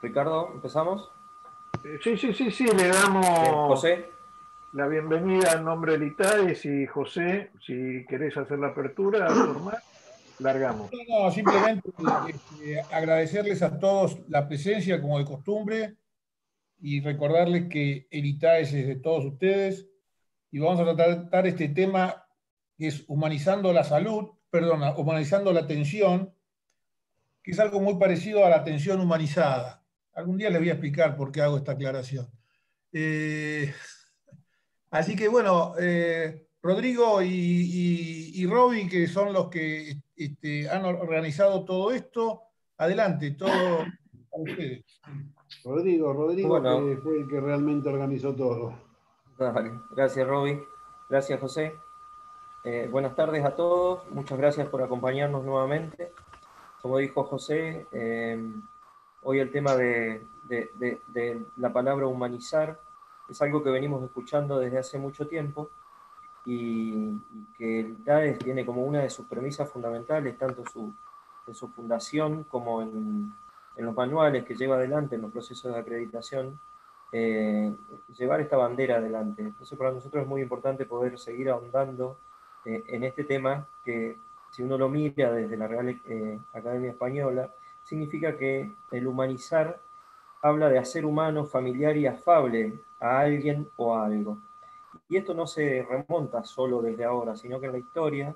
Ricardo, ¿empezamos? Sí, le Bien, damos José. la bienvenida en nombre del ITADES y José, si querés hacer la apertura formal, largamos. No, simplemente agradecerles a todos la presencia como de costumbre y recordarles que el ITAES es de todos ustedes y vamos a tratar este tema que es humanizando la salud, perdón, humanizando la atención, que es algo muy parecido a la atención humanizada. Algún día les voy a explicar por qué hago esta aclaración. Eh, Así que bueno, Rodrigo y Roby, que son los que han organizado todo esto, adelante, todo para ustedes. Rodrigo Bueno, que fue el que realmente organizó todo. dale. Gracias, Roby. Gracias, José. Buenas tardes a todos. Muchas gracias por acompañarnos nuevamente. Como dijo José, hoy el tema de la palabra humanizar es algo que venimos escuchando desde hace mucho tiempo y que el ITADES tiene como una de sus premisas fundamentales, tanto en su fundación como en los manuales que lleva adelante en los procesos de acreditación, llevar esta bandera adelante. Entonces para nosotros es muy importante poder seguir ahondando en este tema que, si uno lo mira desde la Real Academia Española, significa que el humanizar habla de hacer humano, familiar y afable a alguien o a algo. Y esto no se remonta solo desde ahora, sino que en la historia,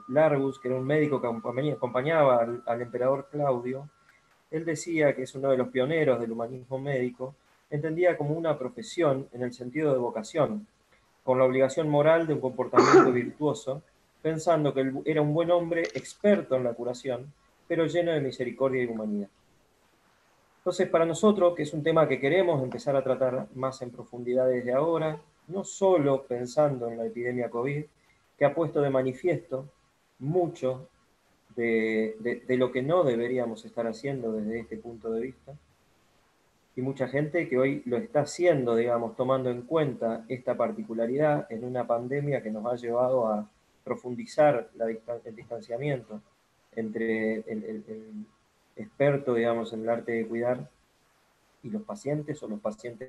Largus, que era un médico que acompañaba al emperador Claudio, él decía que es uno de los pioneros del humanismo médico, entendía como una profesión en el sentido de vocación, con la obligación moral de un comportamiento virtuoso, pensando que él era un buen hombre experto en la curación, pero lleno de misericordia y humanidad. Entonces, para nosotros, que es un tema que queremos empezar a tratar más en profundidad desde ahora, no solo pensando en la epidemia COVID, que ha puesto de manifiesto mucho de lo que no deberíamos estar haciendo desde este punto de vista, y mucha gente que hoy lo está haciendo, digamos, tomando en cuenta esta particularidad en una pandemia que nos ha llevado a profundizar el distanciamiento entre el experto, digamos, en el arte de cuidar y los pacientes o los pacientes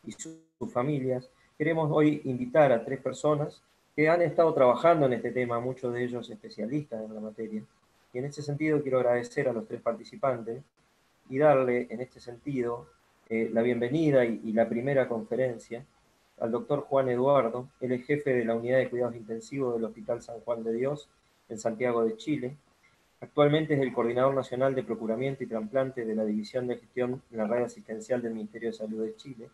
y sus familias. Queremos hoy invitar a tres personas que han estado trabajando en este tema, muchos de ellos especialistas en la materia. Y en ese sentido quiero agradecer a los tres participantes y darle en este sentido la bienvenida y la primera conferencia al doctor Juan Eduardo, él es jefe de la unidad de cuidados intensivos del Hospital San Juan de Dios en Santiago de Chile. Actualmente es el Coordinador Nacional de Procuramiento y Trasplante de la División de Gestión en la Red Asistencial del Ministerio de Salud de Chile.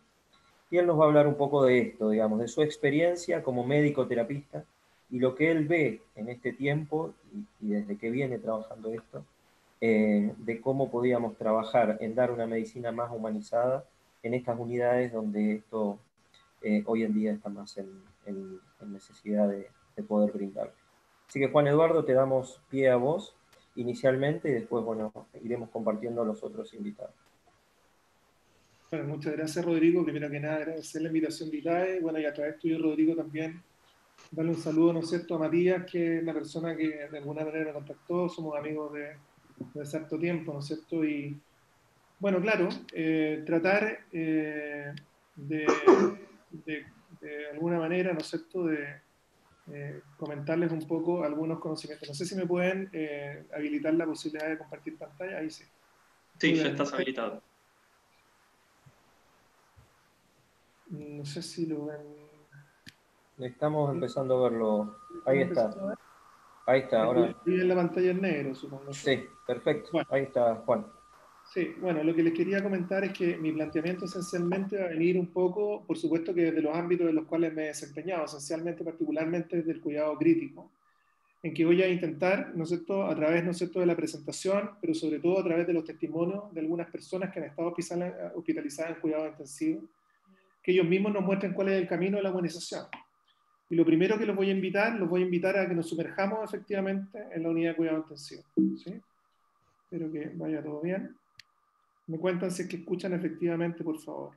Y él nos va a hablar un poco de esto, digamos, de su experiencia como médico terapista y lo que él ve en este tiempo y desde que viene trabajando esto, de cómo podíamos trabajar en dar una medicina más humanizada en estas unidades donde esto hoy en día está más en necesidad de poder brindar. Así que Juan Eduardo, te damos pie a vos inicialmente y después, bueno, iremos compartiendo a los otros invitados. Bueno, muchas gracias, Rodrigo. Primero que nada, agradecer la invitación de ITAE. Bueno, y a través tuyo, Rodrigo, también darle un saludo, ¿no es cierto?, a Matías, que es la persona que de alguna manera me contactó. Somos amigos de cierto tiempo, ¿no es cierto? Y bueno, claro, tratar de, de alguna manera, ¿no es cierto?, de comentarles un poco algunos conocimientos. No sé si me pueden habilitar la posibilidad de compartir pantalla. Ahí sí. Sí, ya estás habilitado. No sé si lo ven. Estamos empezando a verlo. Ahí está. Ahí está, ahora. Y en la pantalla en negro, supongo yo. Sí, perfecto. Bueno, Ahí está Juan. sí, bueno, lo que les quería comentar es que mi planteamiento esencialmente va a venir un poco, por supuesto que desde los ámbitos en los cuales me he desempeñado, esencialmente, particularmente desde el cuidado crítico, en que voy a intentar, ¿no es cierto?, a través, ¿no es cierto?, de la presentación, pero sobre todo a través de los testimonios de algunas personas que han estado hospitalizadas en cuidado intensivo, que ellos mismos nos muestren cuál es el camino de la humanización. Y lo primero que los voy a invitar a que nos sumerjamos efectivamente en la unidad de cuidado intensivo. ¿Sí? Espero que vaya todo bien. Me cuentan si es que escuchan efectivamente, por favor.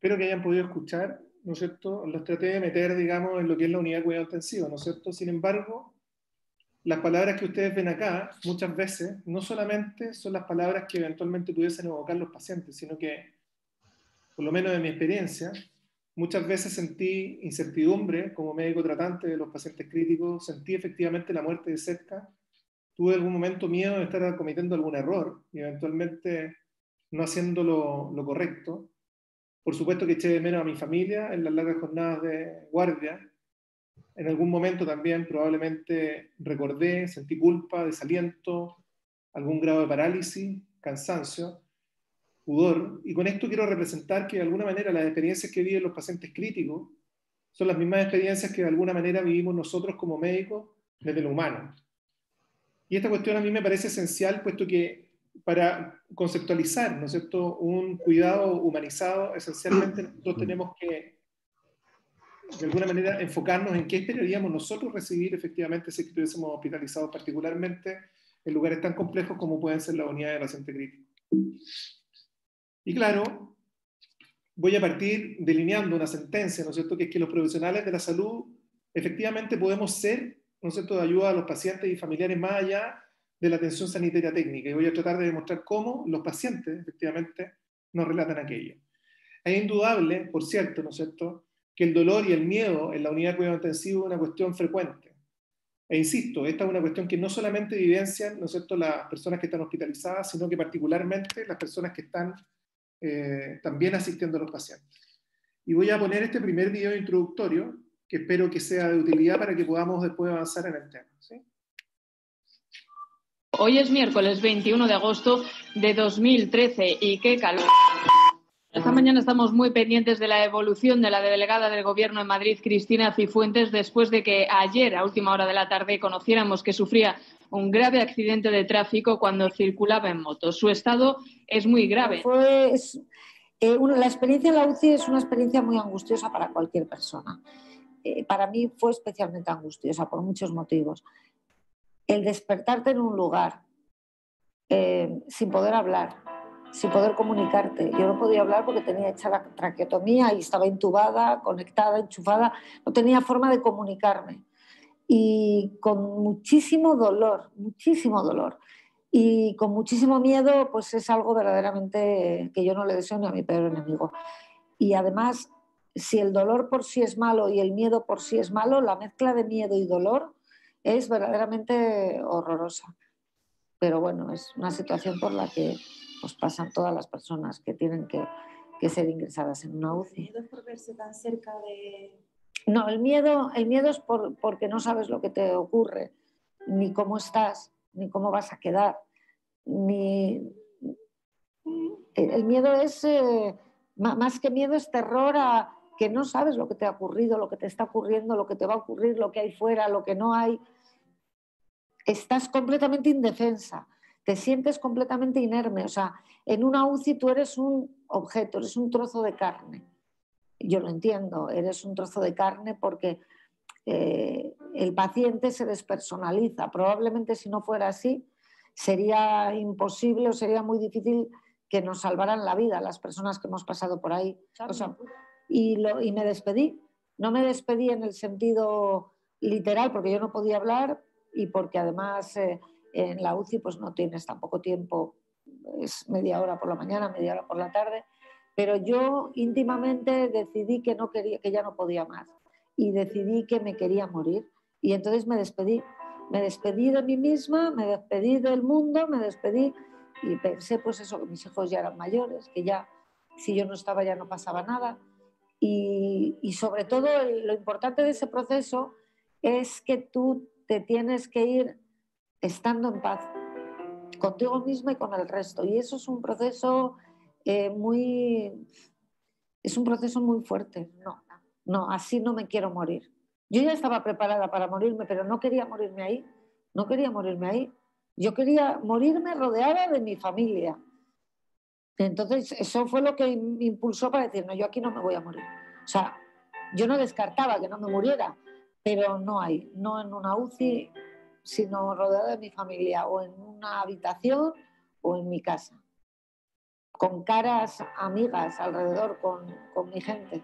espero que hayan podido escuchar, ¿no es cierto? Los traté de meter, digamos, en lo que es la unidad de cuidado intensivo, ¿no es cierto? Sin embargo, las palabras que ustedes ven acá, muchas veces, no solamente son las palabras que eventualmente pudiesen evocar los pacientes, sino que, por lo menos en mi experiencia, muchas veces sentí incertidumbre como médico tratante de los pacientes críticos, sentí efectivamente la muerte de cerca, tuve algún momento miedo de estar cometiendo algún error y eventualmente no haciendo lo correcto. Por supuesto que eché de menos a mi familia en las largas jornadas de guardia. En algún momento también probablemente recordé, sentí culpa, desaliento, algún grado de parálisis, cansancio, pudor. Y con esto quiero representar que de alguna manera las experiencias que viven los pacientes críticos son las mismas experiencias que de alguna manera vivimos nosotros como médicos desde lo humano. Y esta cuestión a mí me parece esencial, puesto que para conceptualizar, ¿no es cierto?, un cuidado humanizado, esencialmente nosotros tenemos que, de alguna manera, enfocarnos en qué esperaríamos nosotros recibir efectivamente si estuviésemos hospitalizados, particularmente en lugares tan complejos como pueden ser las unidades de paciente crítico. Y claro, voy a partir delineando una sentencia, ¿no es cierto?, que es que los profesionales de la salud efectivamente podemos ser, ¿no es cierto?, de ayuda a los pacientes y familiares más allá de la atención sanitaria técnica. Y voy a tratar de demostrar cómo los pacientes efectivamente nos relatan aquello. Es indudable, por cierto, ¿no es cierto?, que el dolor y el miedo en la unidad de cuidado intensivo es una cuestión frecuente. E insisto, esta es una cuestión que no solamente vivencian, ¿no es cierto?, las personas que están hospitalizadas, sino que particularmente las personas que están también asistiendo a los pacientes. Y voy a poner este primer video introductorio, que espero que sea de utilidad para que podamos después avanzar en el tema, ¿sí? Hoy es miércoles 21 de agosto de 2013 y qué calor. Esta mañana estamos muy pendientes de la evolución de la delegada del Gobierno en Madrid, Cristina Cifuentes, después de que ayer, a última hora de la tarde, conociéramos que sufría un grave accidente de tráfico cuando circulaba en moto. Su estado es muy grave. La experiencia en la UCI es una experiencia muy angustiosa para cualquier persona. Para mí fue especialmente angustiosa por muchos motivos. El despertarte en un lugar sin poder hablar, sin poder comunicarte. Yo no podía hablar porque tenía hecha la traqueotomía y estaba intubada, conectada, enchufada. No tenía forma de comunicarme. Y con muchísimo dolor, y con muchísimo miedo, pues es algo verdaderamente que yo no le deseo ni a mi peor enemigo. Y además, si el dolor por sí es malo y el miedo por sí es malo, la mezcla de miedo y dolor es verdaderamente horrorosa. Pero bueno, es una situación por la que pues, pasan todas las personas que tienen que ser ingresadas en una UCI. ¿El miedo por verse tan cerca de...? No, el miedo es porque no sabes lo que te ocurre, ni cómo estás, ni cómo vas a quedar. El miedo es, más que miedo, es terror a que no sabes lo que te ha ocurrido, lo que te está ocurriendo, lo que te va a ocurrir, lo que hay fuera, lo que no hay. Estás completamente indefensa, te sientes completamente inerme. O sea, en una UCI tú eres un objeto, eres un trozo de carne. Yo lo entiendo, eres un trozo de carne porque el paciente se despersonaliza. Probablemente si no fuera así, sería imposible o sería muy difícil que nos salvaran la vida las personas que hemos pasado por ahí. O sea, y me despedí. No me despedí en el sentido literal porque yo no podía hablar y porque además en la UCI pues no tienes tampoco tiempo, es media hora por la mañana, media hora por la tarde, pero yo íntimamente decidí que no quería, que ya no podía más y decidí que me quería morir y entonces me despedí de mí misma, me despedí del mundo, me despedí y pensé pues eso, que mis hijos ya eran mayores, que ya si yo no estaba ya no pasaba nada y sobre todo lo importante de ese proceso es que tú te tienes que ir estando en paz contigo misma y con el resto. Y eso es un proceso muy fuerte. No, así no me quiero morir. Yo ya estaba preparada para morirme, pero no quería morirme ahí. Yo quería morirme rodeada de mi familia. Entonces, eso fue lo que me impulsó para decir, no, yo aquí no me voy a morir. O sea, yo no descartaba que no me muriera, pero no en una UCI, sino rodeada de mi familia, o en una habitación o en mi casa, con caras amigas alrededor, con mi gente.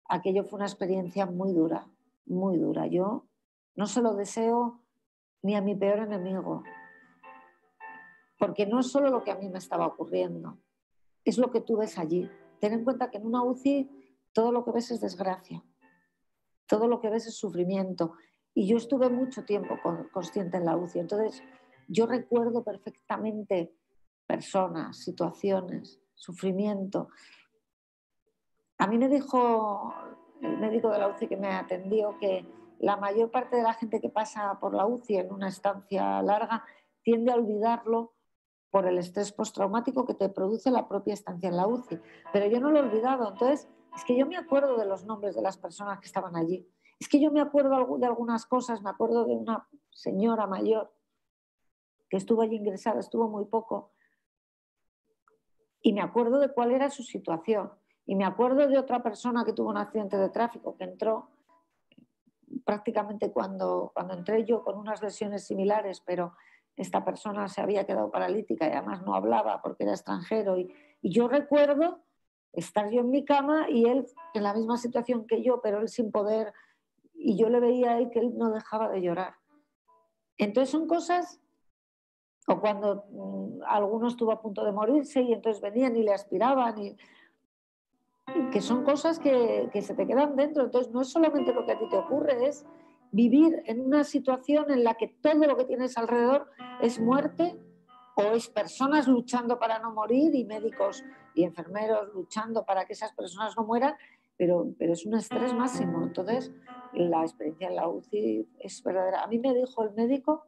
Aquello fue una experiencia muy dura, muy dura. Yo no se lo deseo ni a mi peor enemigo, porque no es solo lo que a mí me estaba ocurriendo, es lo que tú ves allí. Ten en cuenta que en una UCI todo lo que ves es desgracia, todo lo que ves es sufrimiento. Y yo estuve mucho tiempo consciente en la UCI, entonces yo recuerdo perfectamente personas, situaciones, sufrimiento. A mí me dijo el médico de la UCI que me atendió que la mayor parte de la gente que pasa por la UCI en una estancia larga tiende a olvidarlo por el estrés postraumático que te produce la propia estancia en la UCI. Pero yo no lo he olvidado, entonces es que yo me acuerdo de los nombres de las personas que estaban allí. Es que yo me acuerdo de algunas cosas, me acuerdo de una señora mayor que estuvo allí ingresada, estuvo muy poco, y me acuerdo de cuál era su situación. Y me acuerdo de otra persona que tuvo un accidente de tráfico, que entró prácticamente cuando entré yo con unas lesiones similares, pero esta persona se había quedado paralítica y además no hablaba porque era extranjero. Y yo recuerdo estar yo en mi cama y él en la misma situación que yo, pero él sin poder, y yo le veía a él que él no dejaba de llorar. Entonces son cosas, o cuando alguno estuvo a punto de morirse y entonces venían y le aspiraban, y que son cosas que se te quedan dentro. Entonces no es solamente lo que a ti te ocurre, es vivir en una situación en la que todo lo que tienes alrededor es muerte o es personas luchando para no morir y médicos y enfermeros luchando para que esas personas no mueran, pero es un estrés máximo. Entonces la experiencia en la UCI es verdadera. A mí me dijo el médico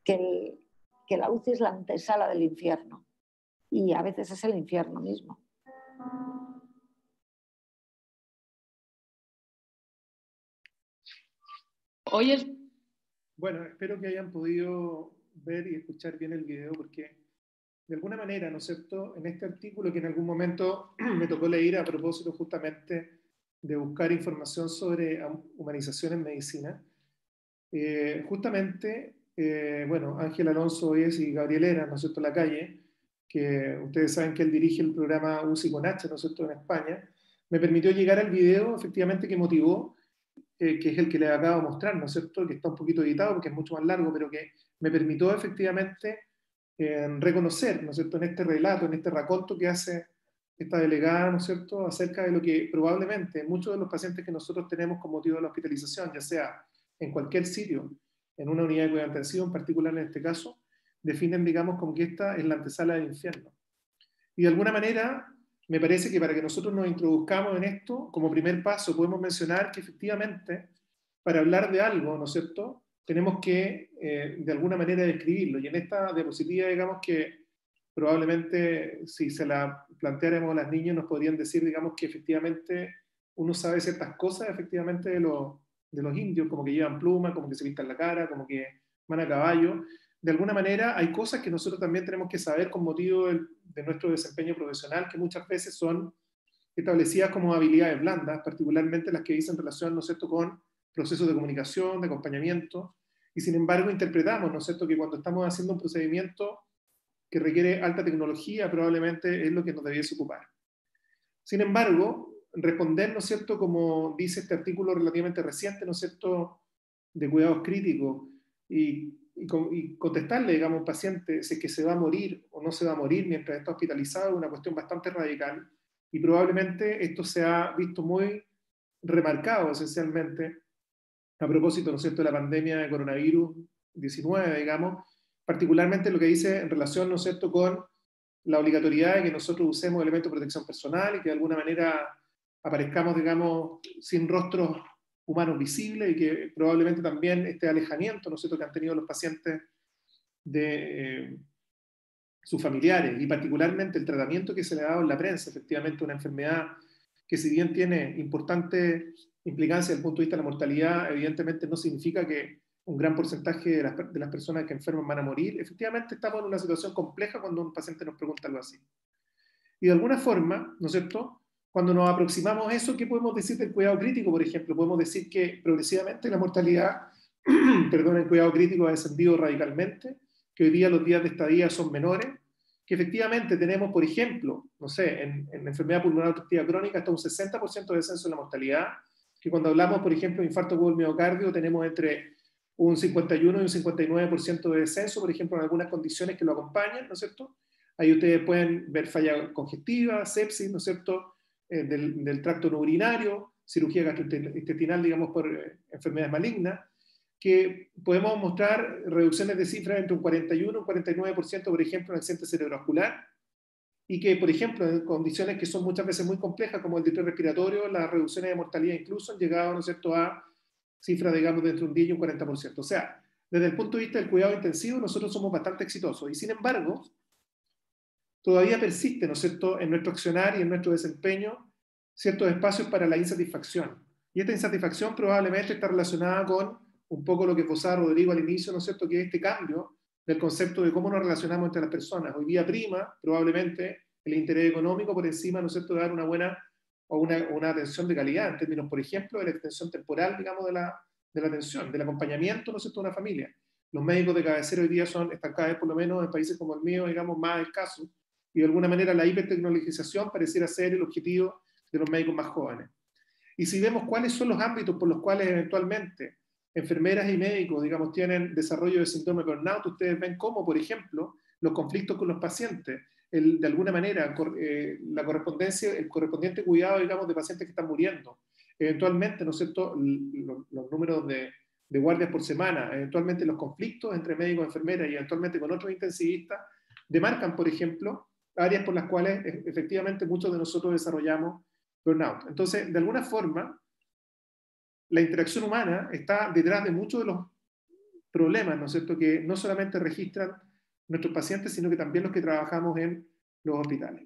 que la UCI es la antesala del infierno y a veces es el infierno mismo. Hoy es... Bueno, espero que hayan podido ver y escuchar bien el video, porque de alguna manera, ¿no es cierto?, en este artículo que en algún momento me tocó leer a propósito justamente de buscar información sobre humanización en medicina, justamente, bueno, Ángel Alonso es y Gabriel Era, ¿no es cierto?, Lacalle, que ustedes saben que él dirige el programa UCI con H, ¿no es cierto?, en España, me permitió llegar al video, efectivamente, que motivó, que es el que les acabo de mostrar, ¿no es cierto?, que está un poquito editado porque es mucho más largo, pero que me permitió efectivamente reconocer, ¿no es cierto?, en este relato, en este raconto que hace esta delegada, ¿no es cierto?, acerca de lo que probablemente muchos de los pacientes que nosotros tenemos con motivo de la hospitalización, ya sea en cualquier sitio, en una unidad de cuidado intensivo, en particular en este caso, definen, digamos, como que esta es la antesala del infierno. Y de alguna manera, me parece que para que nosotros nos introduzcamos en esto, como primer paso, podemos mencionar que efectivamente, para hablar de algo, ¿no es cierto?, tenemos que, de alguna manera, describirlo. Y en esta diapositiva, digamos que probablemente, si se la planteáramos a las niñas, nos podrían decir, digamos, que efectivamente uno sabe ciertas cosas, efectivamente, de los indios, como que llevan pluma, como que se pintan la cara, como que van a caballo. De alguna manera, hay cosas que nosotros también tenemos que saber con motivo de nuestro desempeño profesional, que muchas veces son establecidas como habilidades blandas, particularmente las que dicen relación, ¿no es cierto?, con procesos de comunicación, de acompañamiento, y sin embargo interpretamos, ¿no es cierto?, que cuando estamos haciendo un procedimiento que requiere alta tecnología, probablemente es lo que nos debiese ocupar. Sin embargo, responder, ¿no es cierto?, como dice este artículo relativamente reciente, ¿no es cierto?, de cuidados críticos, y contestarle, digamos, a un paciente si es que se va a morir o no se va a morir mientras está hospitalizado es una cuestión bastante radical, y probablemente esto se ha visto muy remarcado esencialmente a propósito, ¿no es cierto?, de la pandemia de coronavirus 19, digamos, particularmente lo que dice en relación, ¿no es cierto?, con la obligatoriedad de que nosotros usemos elementos de protección personal y que de alguna manera aparezcamos, digamos, sin rostros humanos visibles, y que probablemente también este alejamiento, ¿no es cierto?, que han tenido los pacientes de sus familiares, y particularmente el tratamiento que se le ha dado en la prensa, efectivamente una enfermedad que, si bien tiene importante implicancia desde el punto de vista de la mortalidad, evidentemente no significa que un gran porcentaje de las personas que enferman van a morir. Efectivamente estamos en una situación compleja cuando un paciente nos pregunta algo así. Y de alguna forma, ¿no es cierto?, cuando nos aproximamos a eso, ¿qué podemos decir del cuidado crítico, por ejemplo? Podemos decir que progresivamente la mortalidad, perdón, el cuidado crítico ha descendido radicalmente, que hoy día los días de estadía son menores, que efectivamente tenemos, por ejemplo, no sé, en enfermedad pulmonar obstructiva crónica hasta un 60% de descenso en la mortalidad, que cuando hablamos, por ejemplo, de infarto agudo del miocardio, tenemos entre un 51 y un 59% de descenso, por ejemplo, en algunas condiciones que lo acompañan, ¿no es cierto? Ahí ustedes pueden ver falla congestiva, sepsis, ¿no es cierto?, del tracto no urinario, cirugía gastrointestinal, digamos, por enfermedades malignas, que podemos mostrar reducciones de cifras entre un 41 y un 49%, por ejemplo, en accidente cerebrovascular, y que, por ejemplo, en condiciones que son muchas veces muy complejas, como el distrés respiratorio, las reducciones de mortalidad incluso han llegado, ¿no es cierto?, a cifras, digamos, de entre un 10 y un 40%. O sea, desde el punto de vista del cuidado intensivo, nosotros somos bastante exitosos, y sin embargo, todavía persiste, ¿no es cierto?, en nuestro accionar y en nuestro desempeño, ciertos espacios para la insatisfacción. Y esta insatisfacción probablemente está relacionada con un poco lo que posaba Rodrigo al inicio, ¿no es cierto?, que es este cambio del concepto de cómo nos relacionamos entre las personas. Hoy día prima, probablemente, el interés económico por encima, ¿no es cierto?, de dar una buena o una atención de calidad, en términos, por ejemplo, de la extensión temporal, digamos, de la atención, del acompañamiento, ¿no es cierto?, de una familia. Los médicos de cabecera hoy día están cada vez, por lo menos en países como el mío, digamos, más escasos, y de alguna manera la hipertecnologización pareciera ser el objetivo de los médicos más jóvenes. Y si vemos cuáles son los ámbitos por los cuales eventualmente enfermeras y médicos, digamos, tienen desarrollo de síndrome de burnout, ustedes ven cómo, por ejemplo, los conflictos con los pacientes, de alguna manera, la correspondencia, el correspondiente cuidado, digamos, de pacientes que están muriendo, eventualmente, ¿no es cierto?, los números de guardias por semana, eventualmente los conflictos entre médicos y enfermeras y eventualmente con otros intensivistas, demarcan, por ejemplo, áreas por las cuales efectivamente muchos de nosotros desarrollamos burnout. Entonces, de alguna forma, la interacción humana está detrás de muchos de los problemas, ¿no es cierto?, que no solamente registran nuestros pacientes, sino que también los que trabajamos en los hospitales.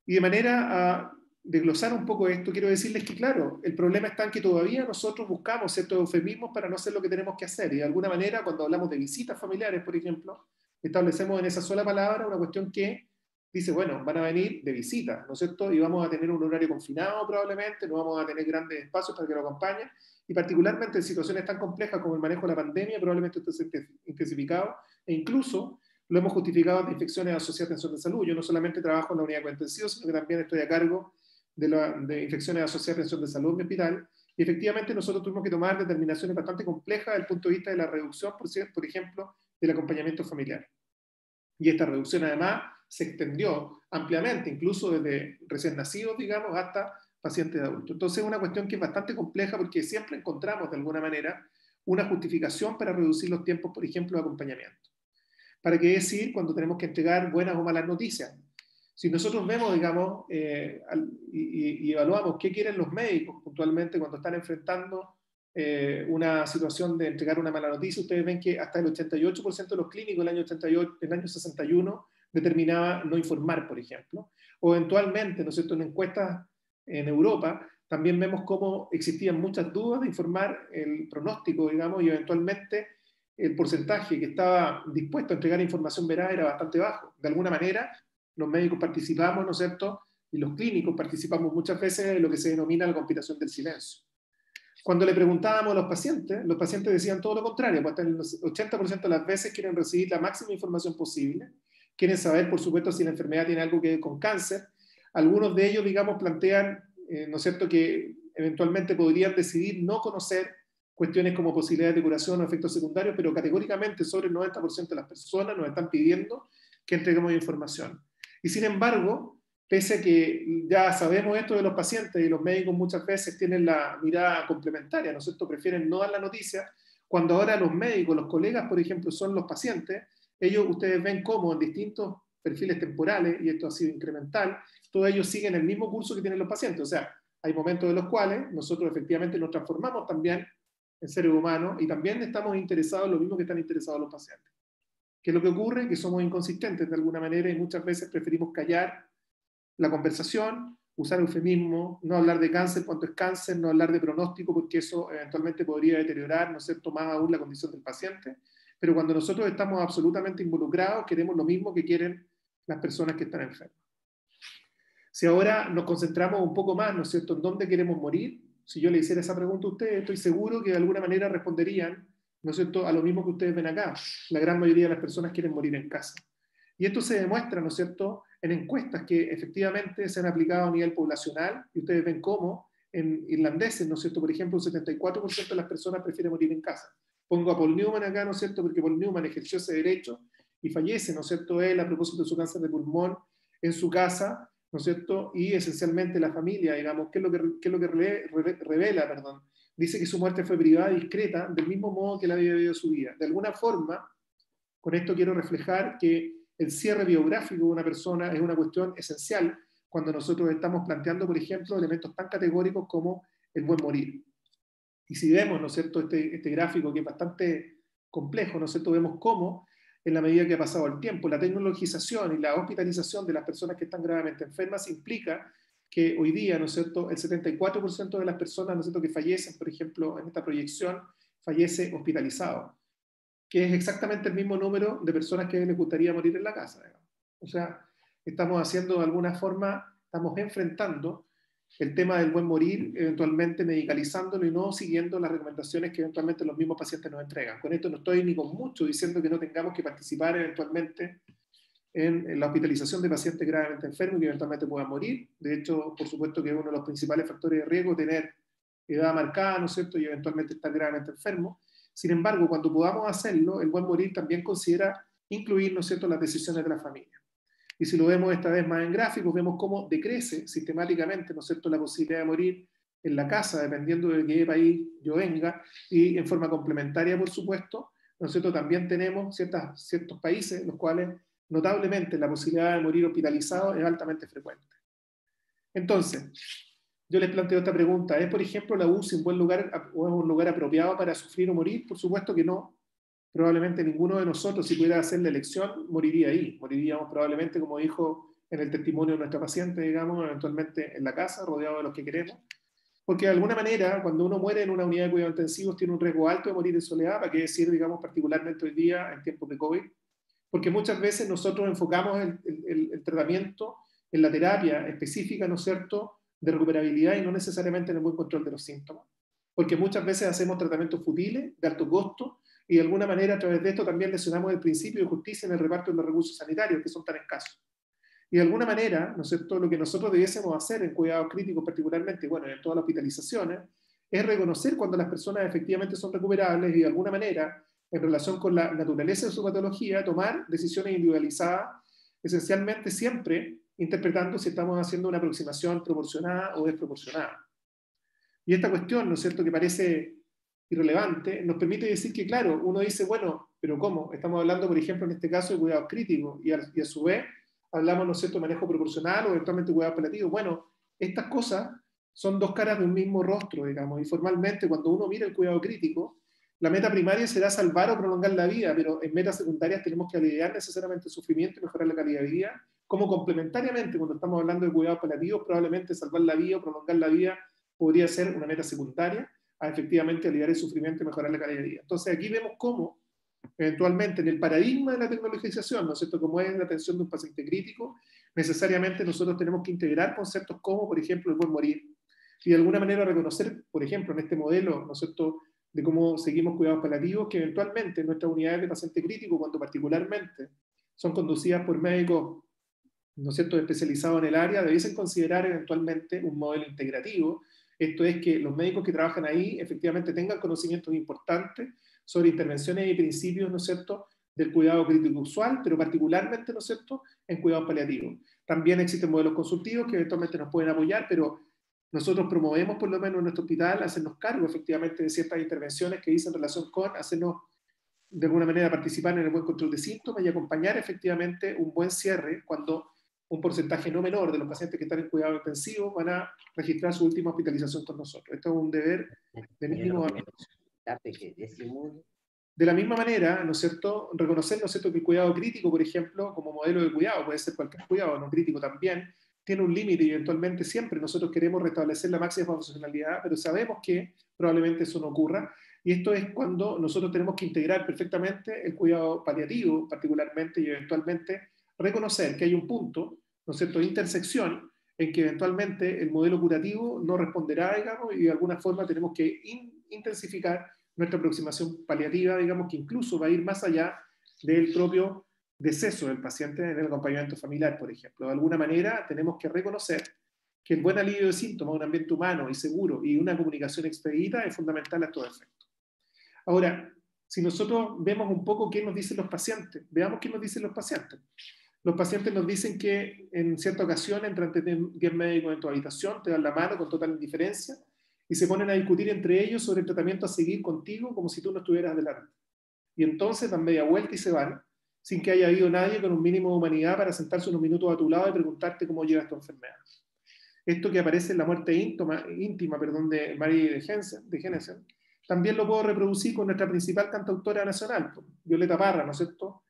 Y de manera a desglosar un poco esto, quiero decirles que, claro, el problema está en que todavía nosotros buscamos ciertos eufemismos para no hacer lo que tenemos que hacer. Y de alguna manera, cuando hablamos de visitas familiares, por ejemplo, establecemos en esa sola palabra una cuestión que dice, bueno, van a venir de visita, ¿no es cierto? Y vamos a tener un horario confinado probablemente, no vamos a tener grandes espacios para que lo acompañen, y particularmente en situaciones tan complejas como el manejo de la pandemia, probablemente esto esté intensificado, e incluso lo hemos justificado de infecciones asociadas a atención de salud. Yo no solamente trabajo en la unidad de cuidados intensivos, sino que también estoy a cargo de infecciones asociadas a atención de salud en mi hospital, y efectivamente nosotros tuvimos que tomar determinaciones bastante complejas desde el punto de vista de la reducción, por ejemplo, del acompañamiento familiar. Y esta reducción además se extendió ampliamente, incluso desde recién nacidos, digamos, hasta pacientes adultos. Entonces es una cuestión que es bastante compleja porque siempre encontramos de alguna manera una justificación para reducir los tiempos, por ejemplo, de acompañamiento. ¿Para qué decir cuando tenemos que entregar buenas o malas noticias? Si nosotros vemos, digamos, y evaluamos qué quieren los médicos puntualmente cuando están enfrentando una situación de entregar una mala noticia, ustedes ven que hasta el 88% de los clínicos el año 61 determinaba no informar, por ejemplo. O eventualmente, ¿no es cierto?, en encuestas en Europa, también vemos cómo existían muchas dudas de informar el pronóstico, digamos, y eventualmente el porcentaje que estaba dispuesto a entregar información veraz era bastante bajo. De alguna manera, los médicos participamos, ¿no es cierto?, y los clínicos participamos muchas veces en lo que se denomina la conspiración del silencio. Cuando le preguntábamos a los pacientes decían todo lo contrario, pues hasta el 80% de las veces quieren recibir la máxima información posible, quieren saber, por supuesto, si la enfermedad tiene algo que ver con cáncer. Algunos de ellos, digamos, plantean, ¿no es cierto?, que eventualmente podrían decidir no conocer cuestiones como posibilidades de curación o efectos secundarios, pero categóricamente sobre el 90% de las personas nos están pidiendo que entreguemos información. Y sin embargo, pese a que ya sabemos esto de los pacientes y los médicos muchas veces tienen la mirada complementaria, ¿no es cierto?, prefieren no dar la noticia, cuando ahora los médicos, los colegas, por ejemplo, son los pacientes, ellos, ustedes ven cómo en distintos perfiles temporales, y esto ha sido incremental, todos ellos siguen el mismo curso que tienen los pacientes. O sea, hay momentos en los cuales nosotros efectivamente nos transformamos también en seres humanos y también estamos interesados en lo mismo que están interesados los pacientes. ¿Qué es lo que ocurre? Que somos inconsistentes de alguna manera y muchas veces preferimos callar la conversación, usar eufemismo, no hablar de cáncer cuando es cáncer, no hablar de pronóstico porque eso eventualmente podría deteriorar, ¿no es cierto?, más aún la condición del paciente. Pero cuando nosotros estamos absolutamente involucrados, queremos lo mismo que quieren las personas que están enfermas. Si ahora nos concentramos un poco más, ¿no es cierto?, en dónde queremos morir, si yo le hiciera esa pregunta a ustedes, estoy seguro que de alguna manera responderían, ¿no es cierto?, a lo mismo que ustedes ven acá. La gran mayoría de las personas quieren morir en casa. Y esto se demuestra, ¿no es cierto?, en encuestas que efectivamente se han aplicado a nivel poblacional, y ustedes ven cómo en irlandeses, ¿no es cierto?, por ejemplo, un 74% de las personas prefieren morir en casa. Pongo a Paul Newman acá, ¿no es cierto?, porque Paul Newman ejerció ese derecho y fallece, ¿no es cierto?, él a propósito de su cáncer de pulmón en su casa, ¿no es cierto?, y esencialmente la familia, digamos, ¿qué es lo que revela, perdón? Dice que su muerte fue privada y discreta, del mismo modo que él había vivido su vida. De alguna forma, con esto quiero reflejar que el cierre biográfico de una persona es una cuestión esencial cuando nosotros estamos planteando, por ejemplo, elementos tan categóricos como el buen morir. Y si vemos, ¿no es cierto?, este gráfico que es bastante complejo, ¿no es cierto?, vemos cómo, en la medida que ha pasado el tiempo, la tecnologización y la hospitalización de las personas que están gravemente enfermas implica que hoy día, ¿no es cierto?, el 74% de las personas, ¿no es cierto?, que fallecen, por ejemplo, en esta proyección, fallece hospitalizado, que es exactamente el mismo número de personas que les gustaría morir en la casa, digamos. O sea, estamos haciendo de alguna forma, estamos enfrentando el tema del buen morir, eventualmente medicalizándolo y no siguiendo las recomendaciones que eventualmente los mismos pacientes nos entregan. Con esto no estoy ni con mucho diciendo que no tengamos que participar eventualmente en la hospitalización de pacientes gravemente enfermos y que eventualmente puedan morir. De hecho, por supuesto que es uno de los principales factores de riesgo tener edad marcada, ¿no es cierto?, y eventualmente estar gravemente enfermo. Sin embargo, cuando podamos hacerlo, el buen morir también considera incluir, ¿no es cierto?, las decisiones de la familia. Y si lo vemos esta vez más en gráficos, vemos cómo decrece sistemáticamente, ¿no es cierto?, la posibilidad de morir en la casa, dependiendo de qué país yo venga, y en forma complementaria, por supuesto, ¿no es cierto?, también tenemos ciertos países en los cuales notablemente la posibilidad de morir hospitalizado es altamente frecuente. Entonces, yo les planteo esta pregunta: ¿es, por ejemplo, la UCI un buen lugar o es un lugar apropiado para sufrir o morir? Por supuesto que no. Probablemente ninguno de nosotros, si pudiera hacer la elección, moriría ahí. Moriríamos probablemente, como dijo en el testimonio de nuestra paciente, digamos, eventualmente en la casa, rodeado de los que queremos. Porque de alguna manera, cuando uno muere en una unidad de cuidados intensivos, tiene un riesgo alto de morir en soledad, para qué decir, digamos, particularmente hoy día, en tiempos de COVID. Porque muchas veces nosotros enfocamos el tratamiento en la terapia específica, ¿no es cierto?, de recuperabilidad y no necesariamente en el buen control de los síntomas. Porque muchas veces hacemos tratamientos futiles, de alto costo, y de alguna manera a través de esto también lesionamos el principio de justicia en el reparto de los recursos sanitarios, que son tan escasos. Y de alguna manera, ¿no es cierto?, lo que nosotros debiésemos hacer en cuidados críticos particularmente, bueno, en todas las hospitalizaciones, es reconocer cuando las personas efectivamente son recuperables y de alguna manera, en relación con la naturaleza de su patología, tomar decisiones individualizadas, esencialmente siempre interpretando si estamos haciendo una aproximación proporcionada o desproporcionada. Y esta cuestión, ¿no es cierto?, que parece irrelevante, nos permite decir que, claro, uno dice, bueno, pero ¿cómo? Estamos hablando, por ejemplo, en este caso de cuidados críticos y a su vez hablamos, ¿no es cierto?, de manejo proporcional o eventualmente cuidados paliativos. Bueno, estas cosas son dos caras de un mismo rostro, digamos, y formalmente cuando uno mira el cuidado crítico, la meta primaria será salvar o prolongar la vida, pero en metas secundarias tenemos que aliviar necesariamente el sufrimiento y mejorar la calidad de vida, como complementariamente cuando estamos hablando de cuidados paliativos, probablemente salvar la vida o prolongar la vida podría ser una meta secundaria a efectivamente aliviar el sufrimiento y mejorar la calidad de vida. Entonces aquí vemos cómo eventualmente en el paradigma de la tecnologización, ¿no es cierto?, como es la atención de un paciente crítico, necesariamente nosotros tenemos que integrar conceptos como, por ejemplo, el buen morir, y de alguna manera reconocer, por ejemplo, en este modelo, ¿no es cierto?, de cómo seguimos cuidados paliativos, que eventualmente en nuestras unidades de paciente crítico, cuando particularmente son conducidas por médicos, ¿no es cierto?, especializados en el área, debiesen considerar eventualmente un modelo integrativo. Esto es que los médicos que trabajan ahí efectivamente tengan conocimientos importantes sobre intervenciones y principios, ¿no es cierto?, del cuidado crítico usual, pero particularmente, ¿no es cierto?, en cuidados paliativos. También existen modelos consultivos que eventualmente nos pueden apoyar, pero nosotros promovemos, por lo menos en nuestro hospital, hacernos cargo efectivamente de ciertas intervenciones que dicen relación con hacernos de alguna manera participar en el buen control de síntomas y acompañar efectivamente un buen cierre cuando un porcentaje no menor de los pacientes que están en cuidado intensivo van a registrar su última hospitalización con nosotros. Esto es un deber de mínimo. De la misma manera, ¿no es cierto?, reconocer, ¿no es cierto?, que el cuidado crítico, por ejemplo, como modelo de cuidado, puede ser cualquier cuidado, no crítico también, tiene un límite y eventualmente siempre nosotros queremos restablecer la máxima funcionalidad, pero sabemos que probablemente eso no ocurra. Y esto es cuando nosotros tenemos que integrar perfectamente el cuidado paliativo, particularmente, y eventualmente reconocer que hay un punto, ¿no es cierto?, de intersección en que eventualmente el modelo curativo no responderá, digamos, y de alguna forma tenemos que intensificar nuestra aproximación paliativa, digamos, que incluso va a ir más allá del propio deceso del paciente en el acompañamiento familiar, por ejemplo. De alguna manera tenemos que reconocer que el buen alivio de síntomas, un ambiente humano y seguro y una comunicación expedita es fundamental a estos efectos. Ahora, si nosotros vemos un poco qué nos dicen los pacientes, veamos qué nos dicen los pacientes. Los pacientes nos dicen que en cierta ocasión entran 10 médicos en tu habitación, te dan la mano con total indiferencia y se ponen a discutir entre ellos sobre el tratamiento a seguir contigo como si tú no estuvieras delante. Y entonces dan media vuelta y se van, sin que haya habido nadie con un mínimo de humanidad para sentarse unos minutos a tu lado y preguntarte cómo llevas tu enfermedad. Esto que aparece en la muerte íntima de Marie de Genesen, también lo puedo reproducir con nuestra principal cantautora nacional, Violeta Parra, ¿no es cierto?,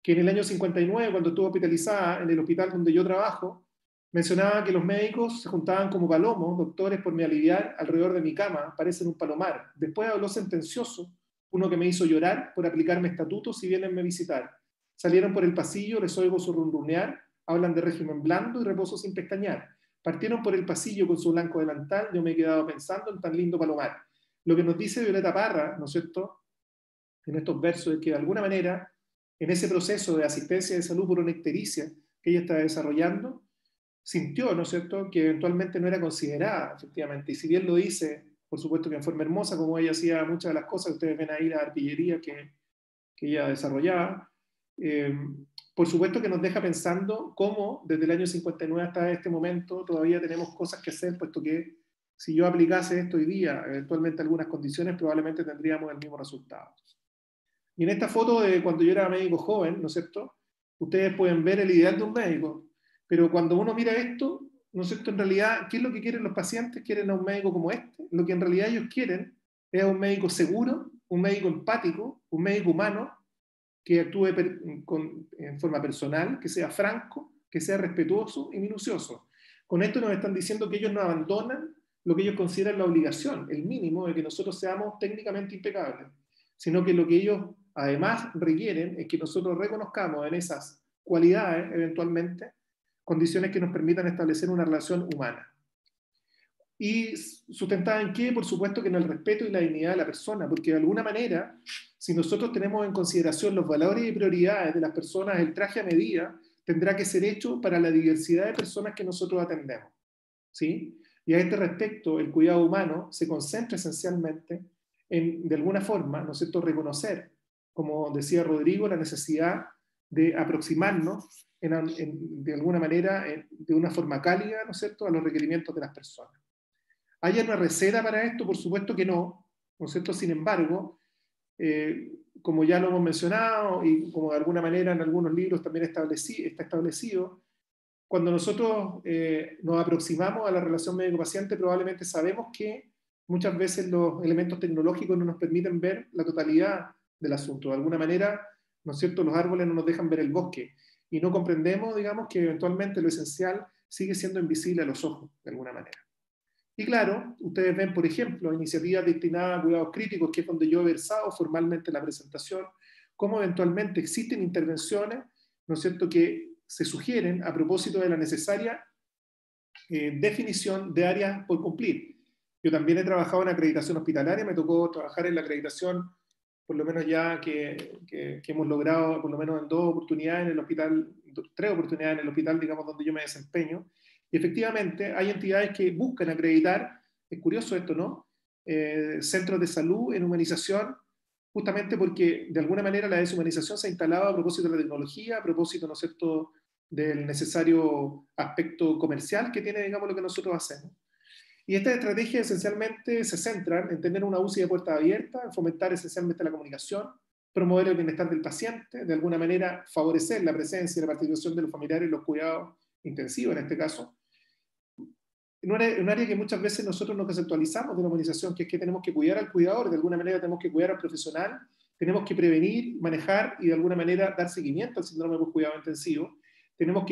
que en el año 59, cuando estuvo hospitalizada en el hospital donde yo trabajo, mencionaba que los médicos se juntaban como palomos, doctores, por mi aliviar, alrededor de mi cama, parecen un palomar. Después habló sentencioso, uno que me hizo llorar por aplicarme estatutos si vienen a visitar. Salieron por el pasillo, les oigo su ronronear, hablan de régimen blando y reposo sin pestañear. Partieron por el pasillo con su blanco delantal, yo me he quedado pensando en tan lindo palomar. Lo que nos dice Violeta Parra, ¿no es cierto?, en estos versos es que de alguna manera, en ese proceso de asistencia de salud por una ictericia que ella está desarrollando, sintió, ¿no es cierto?, que eventualmente no era considerada, efectivamente. Y si bien lo dice, por supuesto que en forma hermosa, como ella hacía muchas de las cosas, ustedes ven ahí la arpillería que ella desarrollaba, por supuesto que nos deja pensando cómo desde el año 59 hasta este momento todavía tenemos cosas que hacer, puesto que si yo aplicase esto hoy día, eventualmente algunas condiciones, probablemente tendríamos el mismo resultado. Y en esta foto de cuando yo era médico joven, ¿no es cierto?, ustedes pueden ver el ideal de un médico, pero cuando uno mira esto, ¿no es cierto?, en realidad, ¿qué es lo que quieren los pacientes? Quieren a un médico como este. Lo que en realidad ellos quieren es a un médico seguro, un médico empático, un médico humano, que actúe en forma personal, que sea franco, que sea respetuoso y minucioso. Con esto nos están diciendo que ellos no abandonan lo que ellos consideran la obligación, el mínimo de que nosotros seamos técnicamente impecables, sino que lo que ellos además requieren es que nosotros reconozcamos en esas cualidades, eventualmente, condiciones que nos permitan establecer una relación humana. ¿Y sustentada en qué? Por supuesto que en el respeto y la dignidad de la persona, porque de alguna manera, si nosotros tenemos en consideración los valores y prioridades de las personas, el traje a medida tendrá que ser hecho para la diversidad de personas que nosotros atendemos, ¿sí? Y a este respecto, el cuidado humano se concentra esencialmente en, de alguna forma, ¿no es cierto?, reconocer, como decía Rodrigo, la necesidad de aproximarnos de alguna manera, de una forma cálida, ¿no es cierto?, a los requerimientos de las personas. ¿Hay una receta para esto? Por supuesto que no, ¿no es cierto? Sin embargo, como ya lo hemos mencionado y como de alguna manera en algunos libros también está establecido, cuando nosotros nos aproximamos a la relación médico-paciente, probablemente sabemos que muchas veces los elementos tecnológicos no nos permiten ver la totalidad del asunto. De alguna manera, ¿no es cierto?, los árboles no nos dejan ver el bosque y no comprendemos, digamos, que eventualmente lo esencial sigue siendo invisible a los ojos, de alguna manera. Y claro, ustedes ven, por ejemplo, iniciativas destinadas a cuidados críticos, que es donde yo he versado formalmente la presentación, cómo eventualmente existen intervenciones, ¿no es cierto?, que se sugieren a propósito de la necesaria definición de áreas por cumplir. Yo también he trabajado en acreditación hospitalaria, me tocó trabajar en la acreditación, por lo menos ya que hemos logrado, por lo menos en 2 oportunidades en el hospital, 3 oportunidades en el hospital, digamos, donde yo me desempeño. Y efectivamente hay entidades que buscan acreditar, es curioso esto, ¿no?, centros de salud en humanización, justamente porque de alguna manera la deshumanización se ha instalado a propósito de la tecnología, a propósito, ¿no es cierto?, del necesario aspecto comercial que tiene, digamos, lo que nosotros hacemos. Y estas estrategias esencialmente se centran en tener una UCI de puerta abierta, en fomentar esencialmente la comunicación, promover el bienestar del paciente, de alguna manera favorecer la presencia y la participación de los familiares en los cuidados intensivos, en este caso. En un área que muchas veces nosotros no conceptualizamos de la humanización, que es que tenemos que cuidar al cuidador, de alguna manera tenemos que cuidar al profesional, tenemos que prevenir, manejar y de alguna manera dar seguimiento al síndrome por cuidado intensivo. Tenemos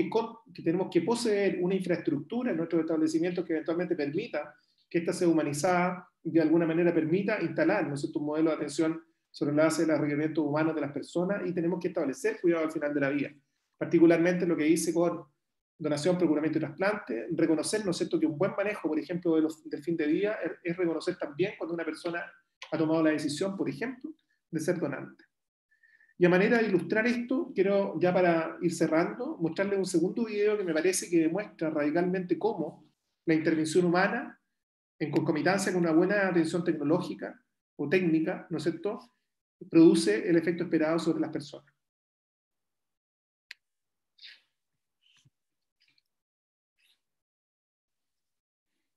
que poseer una infraestructura en nuestros establecimientos que eventualmente permita que ésta sea humanizada y de alguna manera permita instalar, ¿no es cierto?, un modelo de atención sobre la base de los requerimientos humanos de las personas, y tenemos que establecer cuidado al final de la vida, particularmente lo que hice con donación, procuramiento y trasplante, reconocer, ¿no es cierto?, que un buen manejo, por ejemplo, del fin de vida es reconocer también cuando una persona ha tomado la decisión, por ejemplo, de ser donante. Y a manera de ilustrar esto, quiero, ya para ir cerrando, mostrarles un segundo video que me parece que demuestra radicalmente cómo la intervención humana, en concomitancia con una buena atención tecnológica o técnica, ¿no es cierto?, produce el efecto esperado sobre las personas.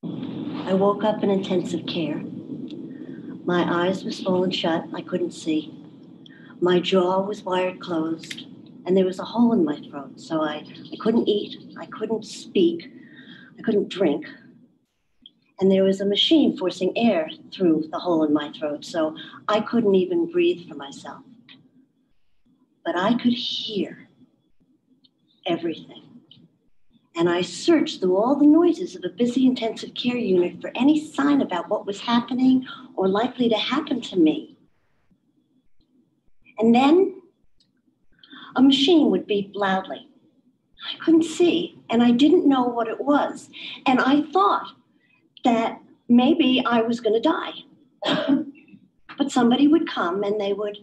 I woke up in intensive care. My eyes were swollen shut. I couldn't see. My jaw was wired closed, and there was a hole in my throat, so I couldn't eat, I couldn't speak, I couldn't drink. And there was a machine forcing air through the hole in my throat, so I couldn't even breathe for myself. But I could hear everything. And I searched through all the noises of a busy intensive care unit for any sign about what was happening or likely to happen to me. And then a machine would beep loudly. I couldn't see, and I didn't know what it was. And I thought that maybe I was going to die. But somebody would come and they would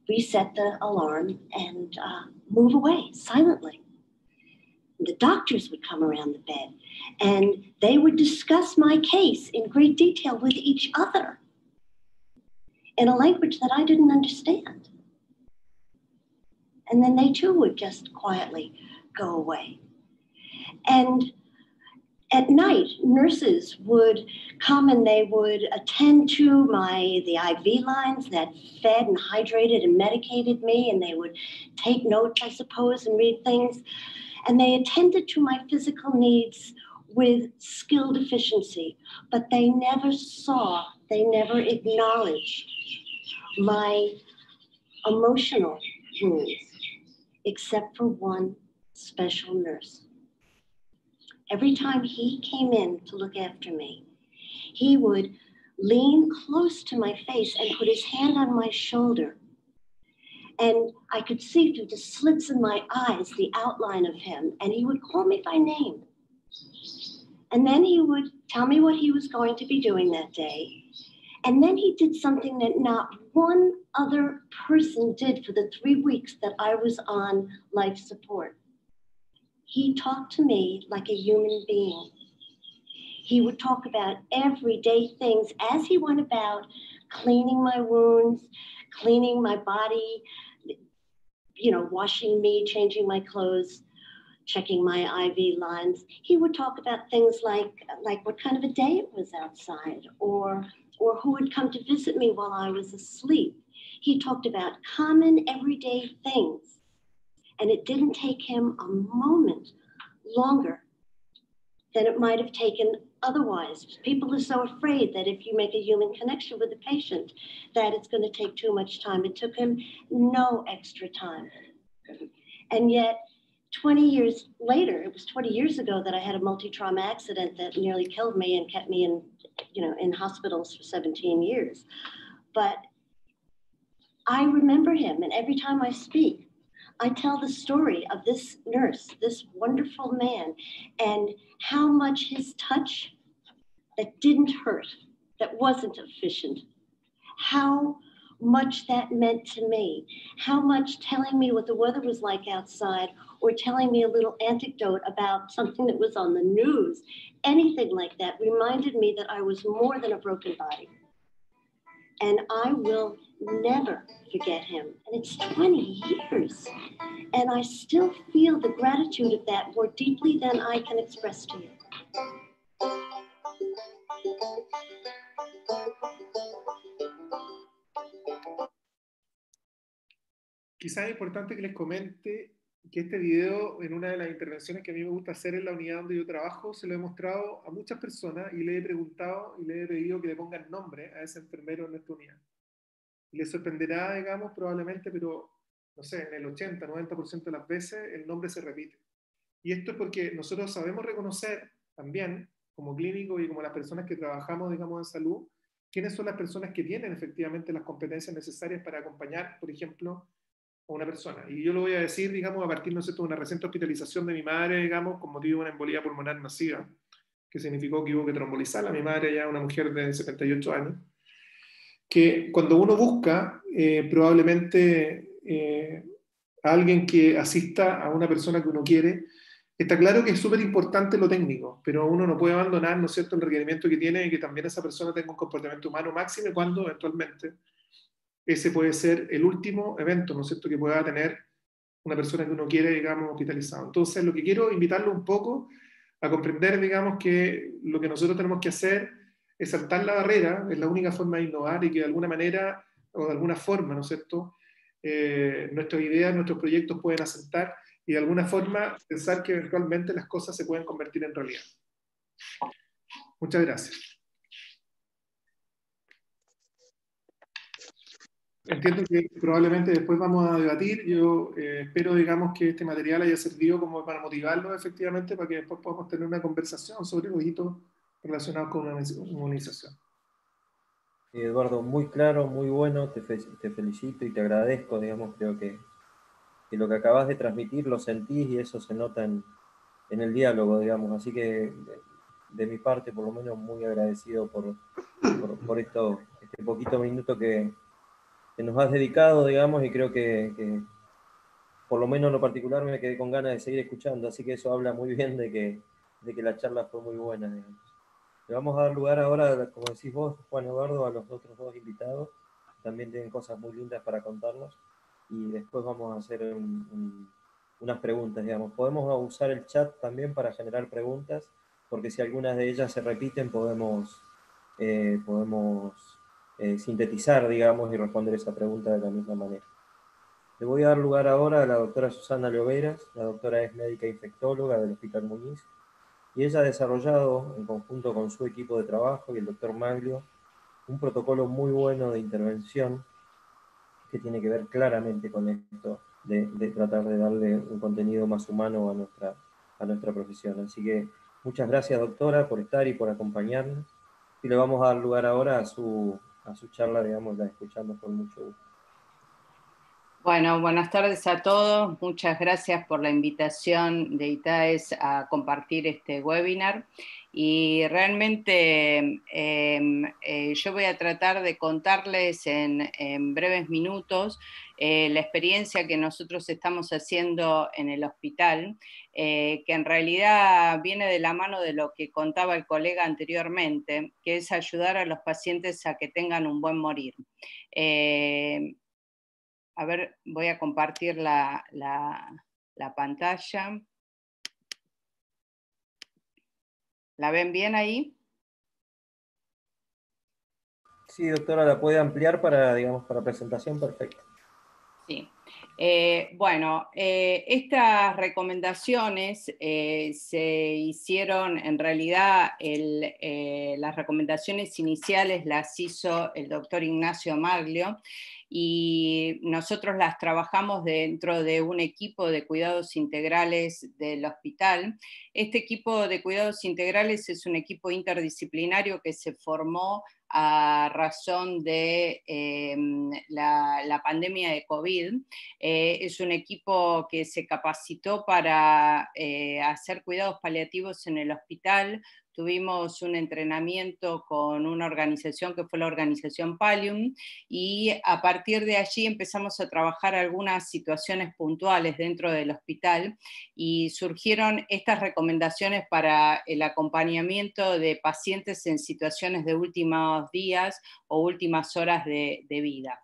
reset the alarm and move away silently. The doctors would come around the bed and they would discuss my case in great detail with each other in a language that I didn't understand. And then they too would just quietly go away. And at night, nurses would come and they would attend to the IV lines that fed and hydrated and medicated me, and they would take notes, I suppose, and read things. And they attended to my physical needs with skill deficiency, but they never saw, they never acknowledged my emotional wounds, except for one special nurse. Every time he came in to look after me, he would lean close to my face and put his hand on my shoulder. And I could see through the slits in my eyes the outline of him, and he would call me by name. And then he would tell me what he was going to be doing that day. And then he did something that not one other person did for the 3 weeks that I was on life support. He talked to me like a human being. He would talk about everyday things as he went about cleaning my wounds, cleaning my body, washing me, changing my clothes, checking my IV lines. He would talk about things like what kind of a day it was outside, or who would come to visit me while I was asleep. He talked about common everyday things. And it didn't take him a moment longer than it might have taken otherwise. People are so afraid that if you make a human connection with the patient, that it's going to take too much time. It took him no extra time. And yet, 20 years later, it was 20 years ago that I had a multi-trauma accident that nearly killed me and kept me in hospitals for 17 years. But I remember him, and every time I speak, I tell the story of this nurse, this wonderful man, and how much his touch that didn't hurt, that wasn't efficient, how much that meant to me, how much telling me what the weather was like outside, or telling me a little anecdote about something that was on the news, anything like that reminded me that I was more than a broken body. And I will never forget him. And it's 20 years. And I still feel the gratitude of that more deeply than I can express to you. Quizás es importante que les comente que este video, en una de las intervenciones que a mí me gusta hacer en la unidad donde yo trabajo, se lo he mostrado a muchas personas y le he preguntado y le he pedido que le pongan nombre a ese enfermero en nuestra unidad. Y les sorprenderá, digamos, probablemente, pero no sé, en el 80-90% de las veces el nombre se repite. Y esto es porque nosotros sabemos reconocer también, como clínicos y como las personas que trabajamos, digamos, en salud, quiénes son las personas que tienen efectivamente las competencias necesarias para acompañar, por ejemplo, a una persona. Y yo lo voy a decir, digamos, a partir, no sé, de una reciente hospitalización de mi madre, digamos, con motivo de una embolía pulmonar masiva, que significó que hubo que trombolizarla. Mi madre ya una mujer de 78 años, que cuando uno busca, probablemente a alguien que asista a una persona que uno quiere, está claro que es súper importante lo técnico, pero uno no puede abandonar, ¿no es cierto?, el requerimiento que tiene de que también esa persona tenga un comportamiento humano máximo cuando eventualmente ese puede ser el último evento, ¿no es cierto?, que pueda tener una persona que uno quiere, digamos, hospitalizado. Entonces, lo que quiero invitarlo un poco a comprender, digamos, que lo que nosotros tenemos que hacer es saltar la barrera, es la única forma de innovar y que de alguna manera o de alguna forma, ¿no es cierto?, nuestras ideas, nuestros proyectos pueden asentar y de alguna forma pensar que eventualmente las cosas se pueden convertir en realidad. Muchas gracias. Entiendo que probablemente después vamos a debatir. Yo espero, digamos, que este material haya servido como para motivarlos efectivamente, para que después podamos tener una conversación sobre los hitos relacionados con una inmunización. Eduardo, muy claro, muy bueno, te felicito y te agradezco, digamos, creo que lo que acabas de transmitir lo sentís y eso se nota en el diálogo, digamos, así que de mi parte, por lo menos, muy agradecido por este poquito minuto que nos has dedicado, digamos, y creo que por lo menos en lo particular me quedé con ganas de seguir escuchando, así que eso habla muy bien de que la charla fue muy buena, digamos. Le vamos a dar lugar ahora, como decís vos, Juan Eduardo, a los otros dos invitados, también tienen cosas muy lindas para contarnos, y después vamos a hacer unas preguntas, digamos. Podemos usar el chat también para generar preguntas, porque si algunas de ellas se repiten, podemos sintetizar, digamos, y responder esa pregunta de la misma manera. Le voy a dar lugar ahora a la doctora Susana Lloveras. La doctora es médica infectóloga del Hospital Muñiz, y ella ha desarrollado, en conjunto con su equipo de trabajo y el doctor Maglio, un protocolo muy bueno de intervención que tiene que ver claramente con esto, de tratar de darle un contenido más humano a nuestra profesión. Así que muchas gracias, doctora, por estar y por acompañarnos. Y le vamos a dar lugar ahora a su charla, digamos, la escuchamos con mucho gusto. Bueno, buenas tardes a todos. Muchas gracias por la invitación de ITAES a compartir este webinar. Y realmente yo voy a tratar de contarles en breves minutos la experiencia que nosotros estamos haciendo en el hospital, que en realidad viene de la mano de lo que contaba el colega anteriormente, que es ayudar a los pacientes a que tengan un buen morir. A ver, voy a compartir la pantalla. ¿La ven bien ahí? Sí, doctora, la puede ampliar para, digamos, para presentación, perfecto. Sí. Bueno, estas recomendaciones se hicieron, en realidad, las recomendaciones iniciales las hizo el doctor Ignacio Maglio, y nosotros las trabajamos dentro de un equipo de cuidados integrales del hospital. Este equipo de cuidados integrales es un equipo interdisciplinario que se formó a razón de la pandemia de COVID. Es un equipo que se capacitó para hacer cuidados paliativos en el hospital. Tuvimos un entrenamiento con una organización que fue la organización Pallium, y a partir de allí empezamos a trabajar algunas situaciones puntuales dentro del hospital, y surgieron estas recomendaciones para el acompañamiento de pacientes en situaciones de últimos días o últimas horas de vida.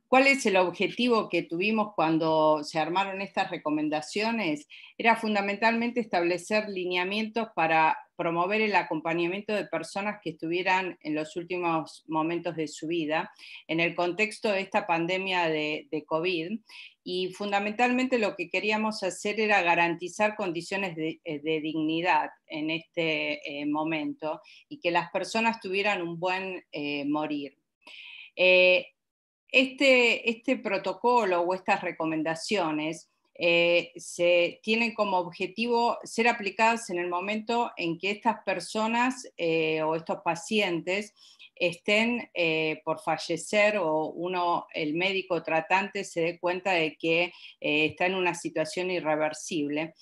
¿Cuál es el objetivo que tuvimos cuando se armaron estas recomendaciones? Era fundamentalmente establecer lineamientos para promover el acompañamiento de personas que estuvieran en los últimos momentos de su vida, en el contexto de esta pandemia de COVID, y fundamentalmente lo que queríamos hacer era garantizar condiciones de dignidad en este momento, y que las personas tuvieran un buen morir. Este protocolo o estas recomendaciones se tienen como objetivo ser aplicadas en el momento en que estas personas o estos pacientes estén por fallecer o el médico tratante se dé cuenta de que está en una situación irreversible.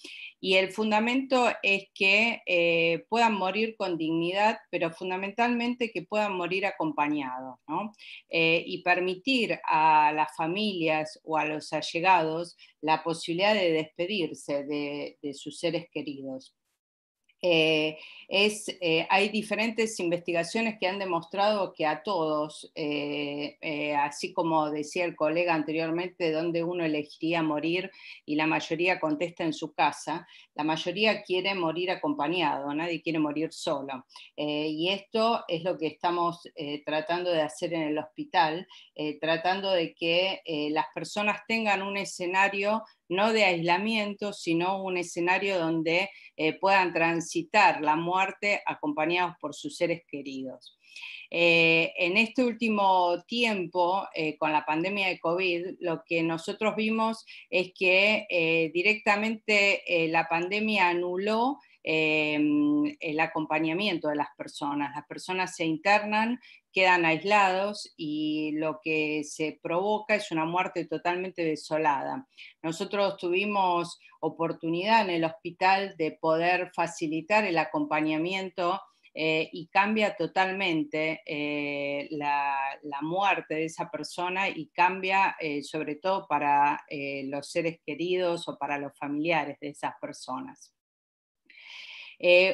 Y el fundamento es que puedan morir con dignidad, pero fundamentalmente que puedan morir acompañados, ¿no? Y permitir a las familias o a los allegados la posibilidad de despedirse de sus seres queridos. Hay diferentes investigaciones que han demostrado que a todos, así como decía el colega anteriormente, donde uno elegiría morir y la mayoría contesta en su casa, la mayoría quiere morir acompañado, nadie quiere morir solo. Y esto es lo que estamos tratando de hacer en el hospital, tratando de que las personas tengan un escenario no de aislamiento, sino un escenario donde puedan transitar la muerte acompañados por sus seres queridos. En este último tiempo, con la pandemia de COVID, lo que nosotros vimos es que directamente la pandemia anuló el acompañamiento de las personas se internan, quedan aislados y lo que se provoca es una muerte totalmente desolada. Nosotros tuvimos oportunidad en el hospital de poder facilitar el acompañamiento y cambia totalmente la muerte de esa persona y cambia sobre todo para los seres queridos o para los familiares de esas personas.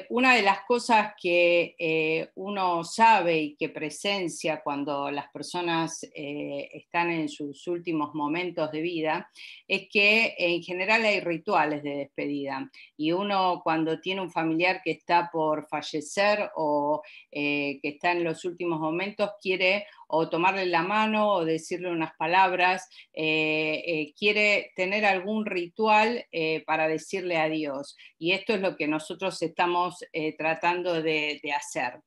Una de las cosas que uno sabe y que presencia cuando las personas están en sus últimos momentos de vida es que en general hay rituales de despedida y uno cuando tiene un familiar que está por fallecer o que está en los últimos momentos quiere o tomarle la mano o decirle unas palabras, quiere tener algún ritual para decirle adiós. Y esto es lo que nosotros estamos tratando de hacer.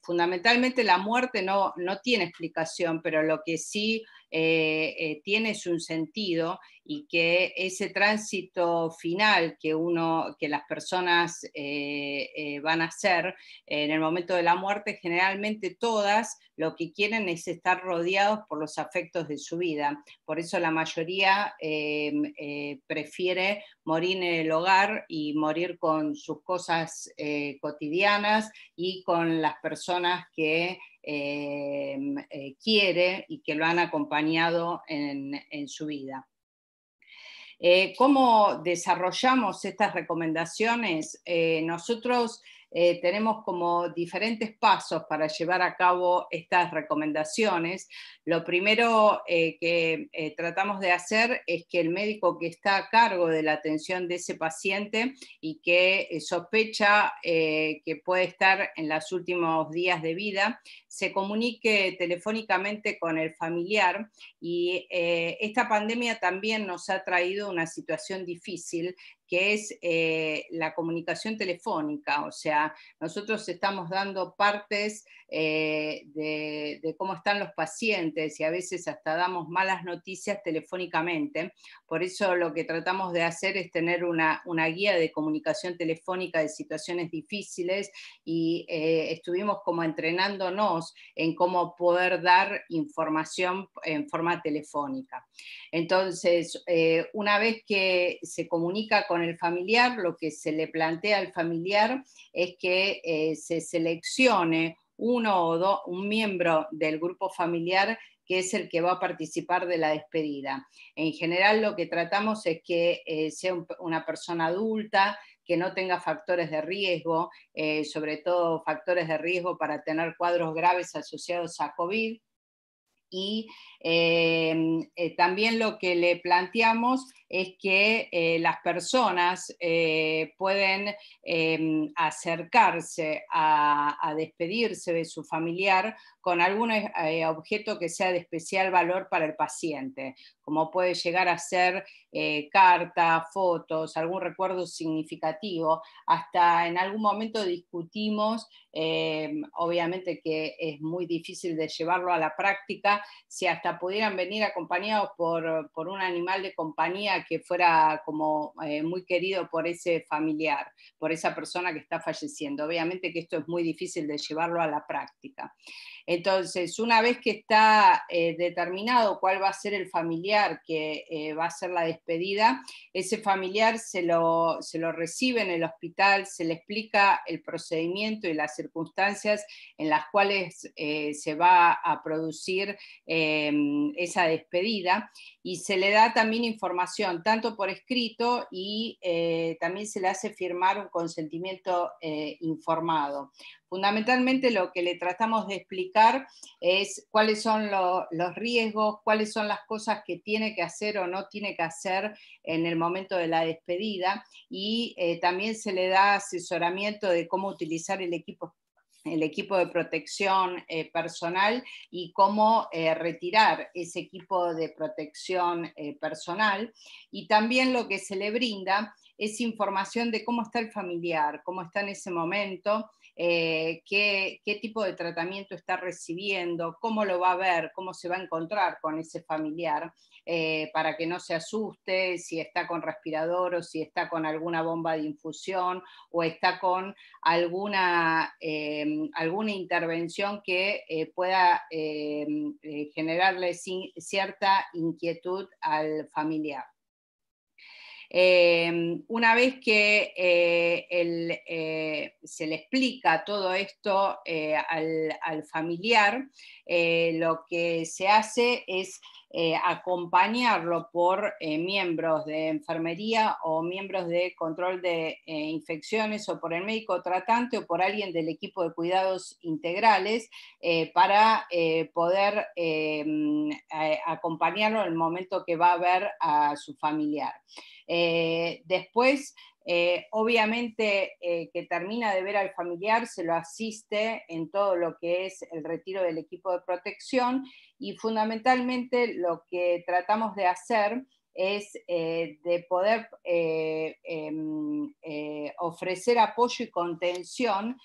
Fundamentalmente la muerte no tiene explicación, pero lo que sí tiene un sentido y que ese tránsito final que las personas van a hacer en el momento de la muerte, generalmente todas lo que quieren es estar rodeados por los afectos de su vida. Por eso la mayoría prefiere morir en el hogar y morir con sus cosas cotidianas y con las personas que quiere y que lo han acompañado en su vida. ¿Cómo desarrollamos estas recomendaciones? Nosotros tenemos como diferentes pasos para llevar a cabo estas recomendaciones. Lo primero que tratamos de hacer es que el médico que está a cargo de la atención de ese paciente y que sospecha que puede estar en los últimos días de vida, se comunique telefónicamente con el familiar y esta pandemia también nos ha traído una situación difícil que es la comunicación telefónica, o sea, nosotros estamos dando partes de cómo están los pacientes y a veces hasta damos malas noticias telefónicamente, por eso lo que tratamos de hacer es tener una guía de comunicación telefónica de situaciones difíciles y estuvimos como entrenándonos en cómo poder dar información en forma telefónica. Entonces, una vez que se comunica con el familiar, lo que se le plantea al familiar es que se seleccione un miembro del grupo familiar que es el que va a participar de la despedida. En general lo que tratamos es que sea una persona adulta, que no tenga factores de riesgo, sobre todo factores de riesgo para tener cuadros graves asociados a COVID. Y también lo que le planteamos es que las personas pueden acercarse a despedirse de su familiar con algún objeto que sea de especial valor para el paciente, como puede llegar a ser cartas, fotos, algún recuerdo significativo. Hasta en algún momento discutimos, obviamente que es muy difícil de llevarlo a la práctica, si hasta pudieran venir acompañados por un animal de compañía gustaría que fuera como muy querido por ese familiar, por esa persona que está falleciendo. Obviamente que esto es muy difícil de llevarlo a la práctica. Entonces, una vez que está determinado cuál va a ser el familiar que va a hacer la despedida, ese familiar se lo recibe en el hospital, se le explica el procedimiento y las circunstancias en las cuales se va a producir esa despedida, y se le da también información, tanto por escrito y también se le hace firmar un consentimiento informado. Fundamentalmente lo que le tratamos de explicar es cuáles son los riesgos, cuáles son las cosas que tiene que hacer o no tiene que hacer en el momento de la despedida, y también se le da asesoramiento de cómo utilizar el equipo de protección personal y cómo retirar ese equipo de protección personal, y también lo que se le brinda es información de cómo está el familiar, cómo está en ese momento, qué tipo de tratamiento está recibiendo, cómo lo va a ver, cómo se va a encontrar con ese familiar, para que no se asuste si está con respirador o si está con alguna bomba de infusión o está con alguna intervención que pueda generarle cierta inquietud al familiar. Una vez que se le explica todo esto al familiar, lo que se hace es acompañarlo por miembros de enfermería o miembros de control de infecciones, o por el médico tratante o por alguien del equipo de cuidados integrales, para poder acompañarlo en el momento que va a ver a su familiar. Después, obviamente, que termina de ver al familiar, se lo asiste en todo lo que es el retiro del equipo de protección, y fundamentalmente lo que tratamos de hacer es de poder ofrecer apoyo y contención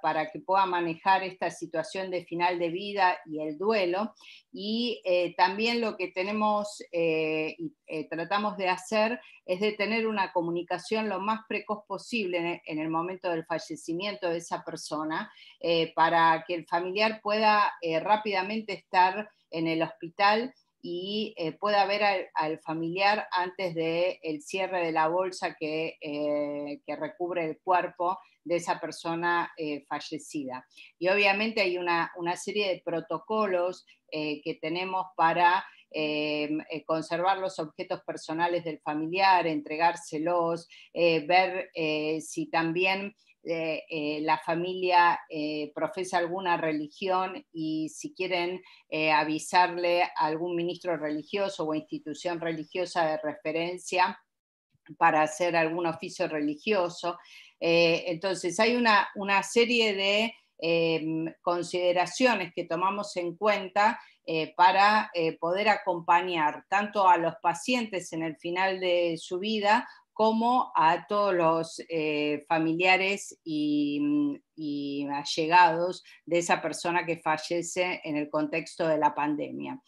para que pueda manejar esta situación de final de vida y el duelo, y también lo que tenemos tratamos de hacer es de tener una comunicación lo más precoz posible en el momento del fallecimiento de esa persona, para que el familiar pueda rápidamente estar en el hospital y pueda ver al familiar antes del cierre de la bolsa que recubre el cuerpo de esa persona fallecida. Y obviamente hay una serie de protocolos que tenemos para conservar los objetos personales del familiar, entregárselos, ver si también la familia profesa alguna religión, y si quieren avisarle a algún ministro religioso o institución religiosa de referencia para hacer algún oficio religioso. Entonces hay una serie de consideraciones que tomamos en cuenta para poder acompañar tanto a los pacientes en el final de su vida como a todos los familiares y allegados de esa persona que fallece en el contexto de la pandemia.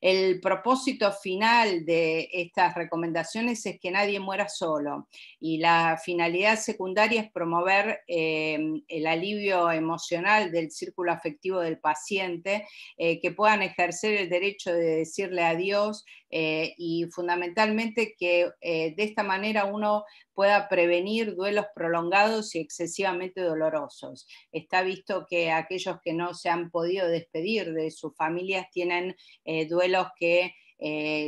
El propósito final de estas recomendaciones es que nadie muera solo, y la finalidad secundaria es promover el alivio emocional del círculo afectivo del paciente, que puedan ejercer el derecho de decirle adiós, y fundamentalmente que de esta manera uno pueda prevenir duelos prolongados y excesivamente dolorosos. Está visto que aquellos que no se han podido despedir de sus familias tienen duelos que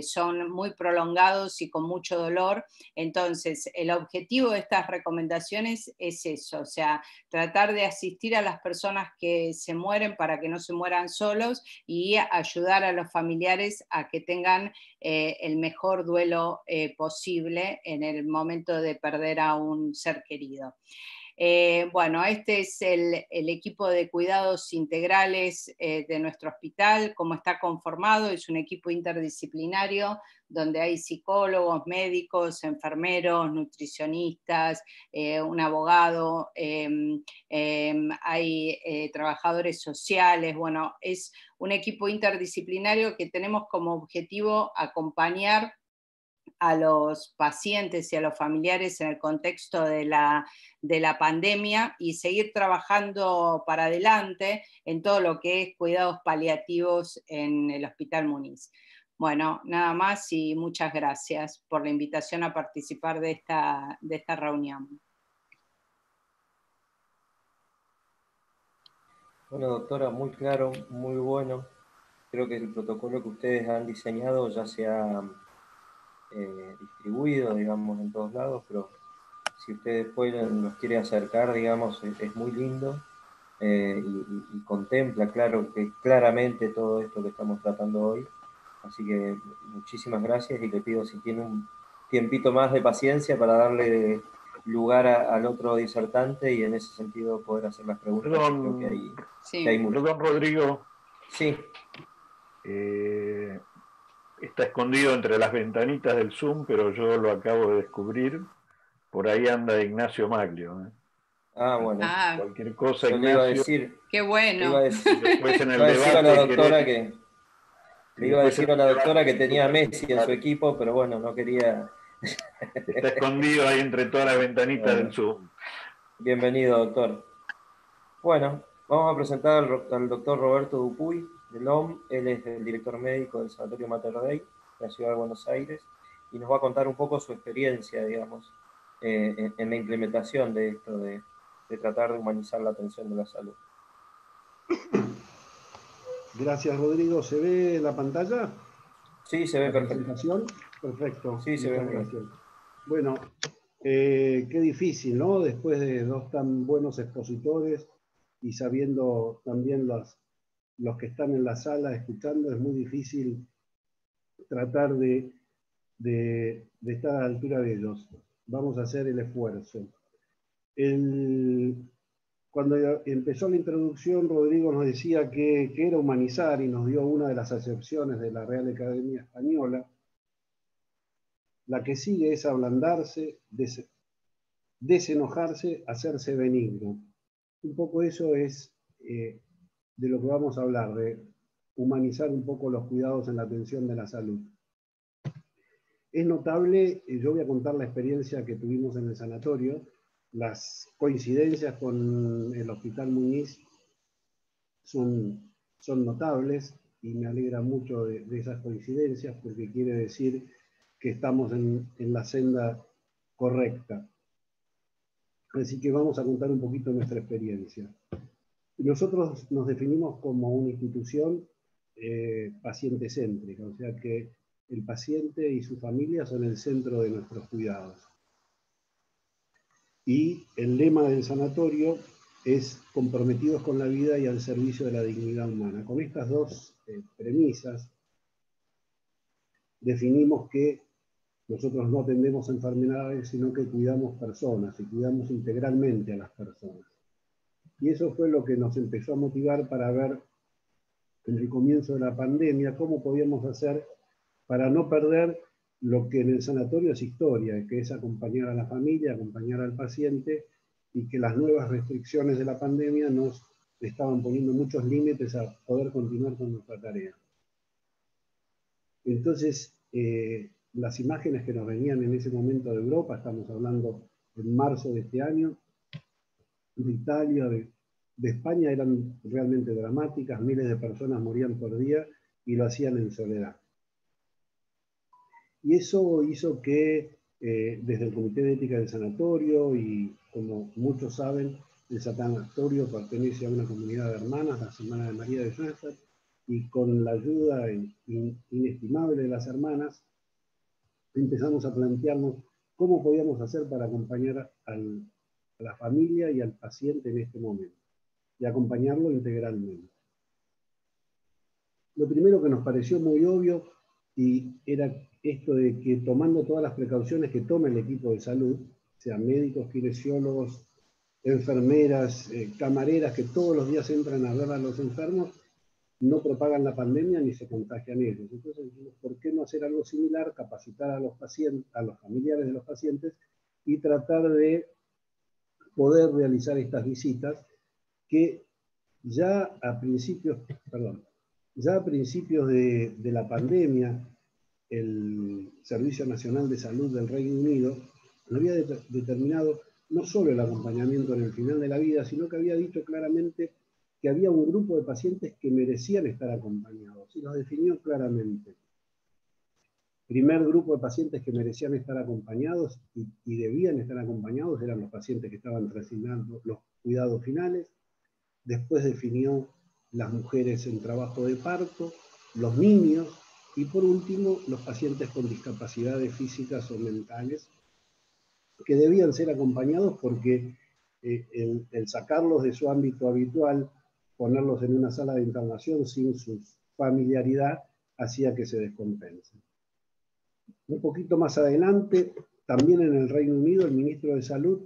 son muy prolongados y con mucho dolor. Entonces, el objetivo de estas recomendaciones es eso, o sea, tratar de asistir a las personas que se mueren para que no se mueran solos, y ayudar a los familiares a que tengan el mejor duelo posible en el momento de perder a un ser querido. Bueno, este es el equipo de cuidados integrales de nuestro hospital, cómo está conformado. Es un equipo interdisciplinario donde hay psicólogos, médicos, enfermeros, nutricionistas, un abogado, hay trabajadores sociales. Bueno, es un equipo interdisciplinario que tenemos como objetivo acompañar a los pacientes y a los familiares en el contexto de la pandemia y seguir trabajando para adelante en todo lo que es cuidados paliativos en el Hospital Muniz. Bueno, nada más y muchas gracias por la invitación a participar de esta reunión. Bueno, doctora, muy claro, muy bueno. Creo que el protocolo que ustedes han diseñado ya se ha distribuido, digamos, en todos lados, pero si usted después nos quiere acercar, digamos, es muy lindo y contempla, claro, que claramente todo esto que estamos tratando hoy. Así que muchísimas gracias y le pido si tiene un tiempito más de paciencia para darle lugar al otro disertante y en ese sentido poder hacer las preguntas. Perdón, creo que hay mucho. Perdón, Rodrigo. Sí. Está escondido entre las ventanitas del Zoom, pero yo lo acabo de descubrir. Por ahí anda Ignacio Maglio. Ah, bueno. Cualquier cosa, yo Ignacio. Le iba a decir, qué bueno. Le iba a decir, después en el iba a decir a la doctora querés, le iba a decir a la doctora que tenía a Messi en su equipo, pero bueno, no quería. Está escondido ahí entre todas las ventanitas del Zoom. Bienvenido, doctor. Bueno, vamos a presentar al doctor Roberto Dupuy, del OM. Él es el director médico del Sanatorio Mater Dei, de la ciudad de Buenos Aires, y nos va a contar un poco su experiencia, digamos, en la implementación de esto, de tratar de humanizar la atención de la salud. Gracias, Rodrigo. ¿Se ve la pantalla? Sí, se ve perfecto. ¿Presentación? Perfecto. Sí, se ve muy gracias. Bueno, qué difícil, ¿no? Después de dos tan buenos expositores y sabiendo también los que están en la sala escuchando, es muy difícil tratar de estar a la altura de ellos. Vamos a hacer el esfuerzo. Cuando empezó la introducción, Rodrigo nos decía que era humanizar y nos dio una de las acepciones de la Real Academia Española. La que sigue es ablandarse, desenojarse, hacerse benigno. Un poco eso es de lo que vamos a hablar, de humanizar un poco los cuidados en la atención de la salud. Es notable, yo voy a contar la experiencia que tuvimos en el sanatorio. Las coincidencias con el Hospital Muniz son notables y me alegra mucho de esas coincidencias porque quiere decir que estamos en la senda correcta. Así que vamos a contar un poquito nuestra experiencia. Nosotros nos definimos como una institución paciente céntrica, o sea que el paciente y su familia son el centro de nuestros cuidados. Y el lema del sanatorio es comprometidos con la vida y al servicio de la dignidad humana. Con estas dos premisas definimos que nosotros no atendemos enfermedades, sino que cuidamos personas y cuidamos integralmente a las personas. Y eso fue lo que nos empezó a motivar para ver en el comienzo de la pandemia cómo podíamos hacer para no perder lo que en el sanatorio es historia, que es acompañar a la familia, acompañar al paciente, y que las nuevas restricciones de la pandemia nos estaban poniendo muchos límites a poder continuar con nuestra tarea. Entonces, las imágenes que nos venían en ese momento de Europa, estamos hablando en marzo de este año, de Italia, de España, eran realmente dramáticas. Miles de personas morían por día y lo hacían en soledad. Y eso hizo que desde el Comité de Ética del Sanatorio, y como muchos saben, el sanatorio pertenece a una comunidad de hermanas, la Hermana de María de Sanzar, y con la ayuda inestimable de las hermanas, empezamos a plantearnos cómo podíamos hacer para acompañar a la familia y al paciente en este momento, y acompañarlo integralmente. Lo primero que nos pareció muy obvio y era esto de que tomando todas las precauciones que toma el equipo de salud, sean médicos, kinesiólogos, enfermeras, camareras, que todos los días entran a ver a los enfermos, no propagan la pandemia ni se contagian ellos. Entonces, ¿por qué no hacer algo similar? Capacitar a los pacientes, a los familiares de los pacientes, y tratar de poder realizar estas visitas que ya a principios de la pandemia, el Servicio Nacional de Salud del Reino Unido había determinado no solo el acompañamiento en el final de la vida, sino que había dicho claramente que había un grupo de pacientes que merecían estar acompañados, y lo definió claramente. Primer grupo de pacientes que merecían estar acompañados y debían estar acompañados eran los pacientes que estaban resignando los cuidados finales. Después definió las mujeres en trabajo de parto, los niños, y por último, los pacientes con discapacidades físicas o mentales, que debían ser acompañados porque el sacarlos de su ámbito habitual, ponerlos en una sala de internación sin su familiaridad, hacía que se descompensen. Un poquito más adelante, también en el Reino Unido, el ministro de Salud,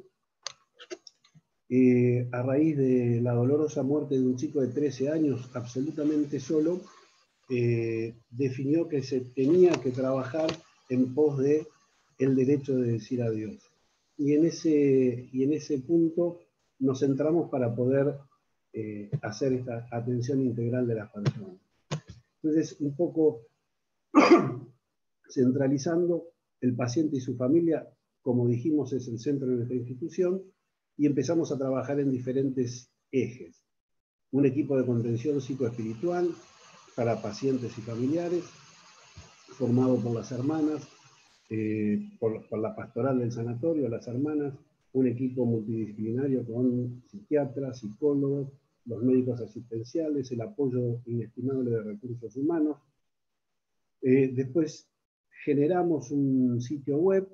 a raíz de la dolorosa muerte de un chico de 13 años, absolutamente solo, definió que se tenía que trabajar en pos de el derecho de decir adiós. Y en ese punto nos centramos para poder hacer esta atención integral de las personas. Entonces, un poco centralizando, el paciente y su familia, como dijimos, es el centro de nuestra institución, y empezamos a trabajar en diferentes ejes. Un equipo de contención psicoespiritual para pacientes y familiares, formado por las hermanas, por la pastoral del sanatorio, las hermanas, un equipo multidisciplinario con psiquiatras, psicólogos, los médicos asistenciales, el apoyo inestimable de recursos humanos. Después generamos un sitio web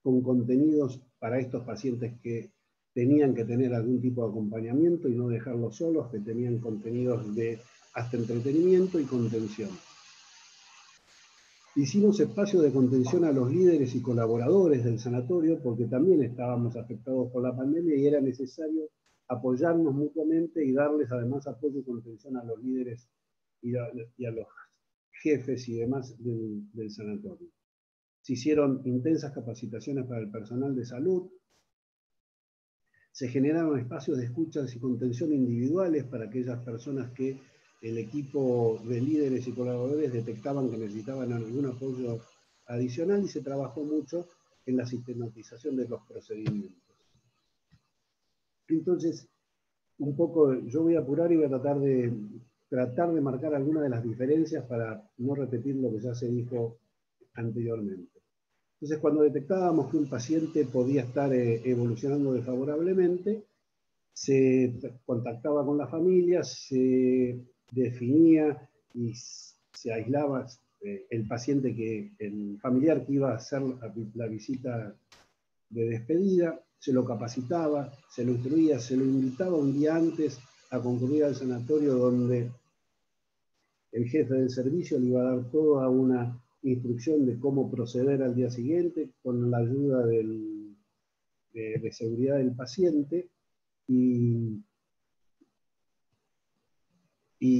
con contenidos para estos pacientes que tenían que tener algún tipo de acompañamiento y no dejarlos solos, que tenían contenidos de hasta entretenimiento y contención. Hicimos espacio de contención a los líderes y colaboradores del sanatorio porque también estábamos afectados por la pandemia y era necesario apoyarnos mutuamente y darles además apoyo y contención a los líderes y a los jefes y demás del sanatorio. Se hicieron intensas capacitaciones para el personal de salud, se generaron espacios de escuchas y contención individuales para aquellas personas que el equipo de líderes y colaboradores detectaban que necesitaban algún apoyo adicional, y se trabajó mucho en la sistematización de los procedimientos. Entonces, un poco, yo voy a apurar y voy a tratar de marcar algunas de las diferencias para no repetir lo que ya se dijo anteriormente. Entonces, cuando detectábamos que un paciente podía estar evolucionando desfavorablemente, se contactaba con la familia, se definía y se aislaba el paciente, el familiar que iba a hacer la visita de despedida, se lo capacitaba, se lo instruía, se lo invitaba un día antes a concurrir al sanatorio, donde el jefe del servicio le iba a dar toda una instrucción de cómo proceder al día siguiente, con la ayuda de seguridad del paciente, y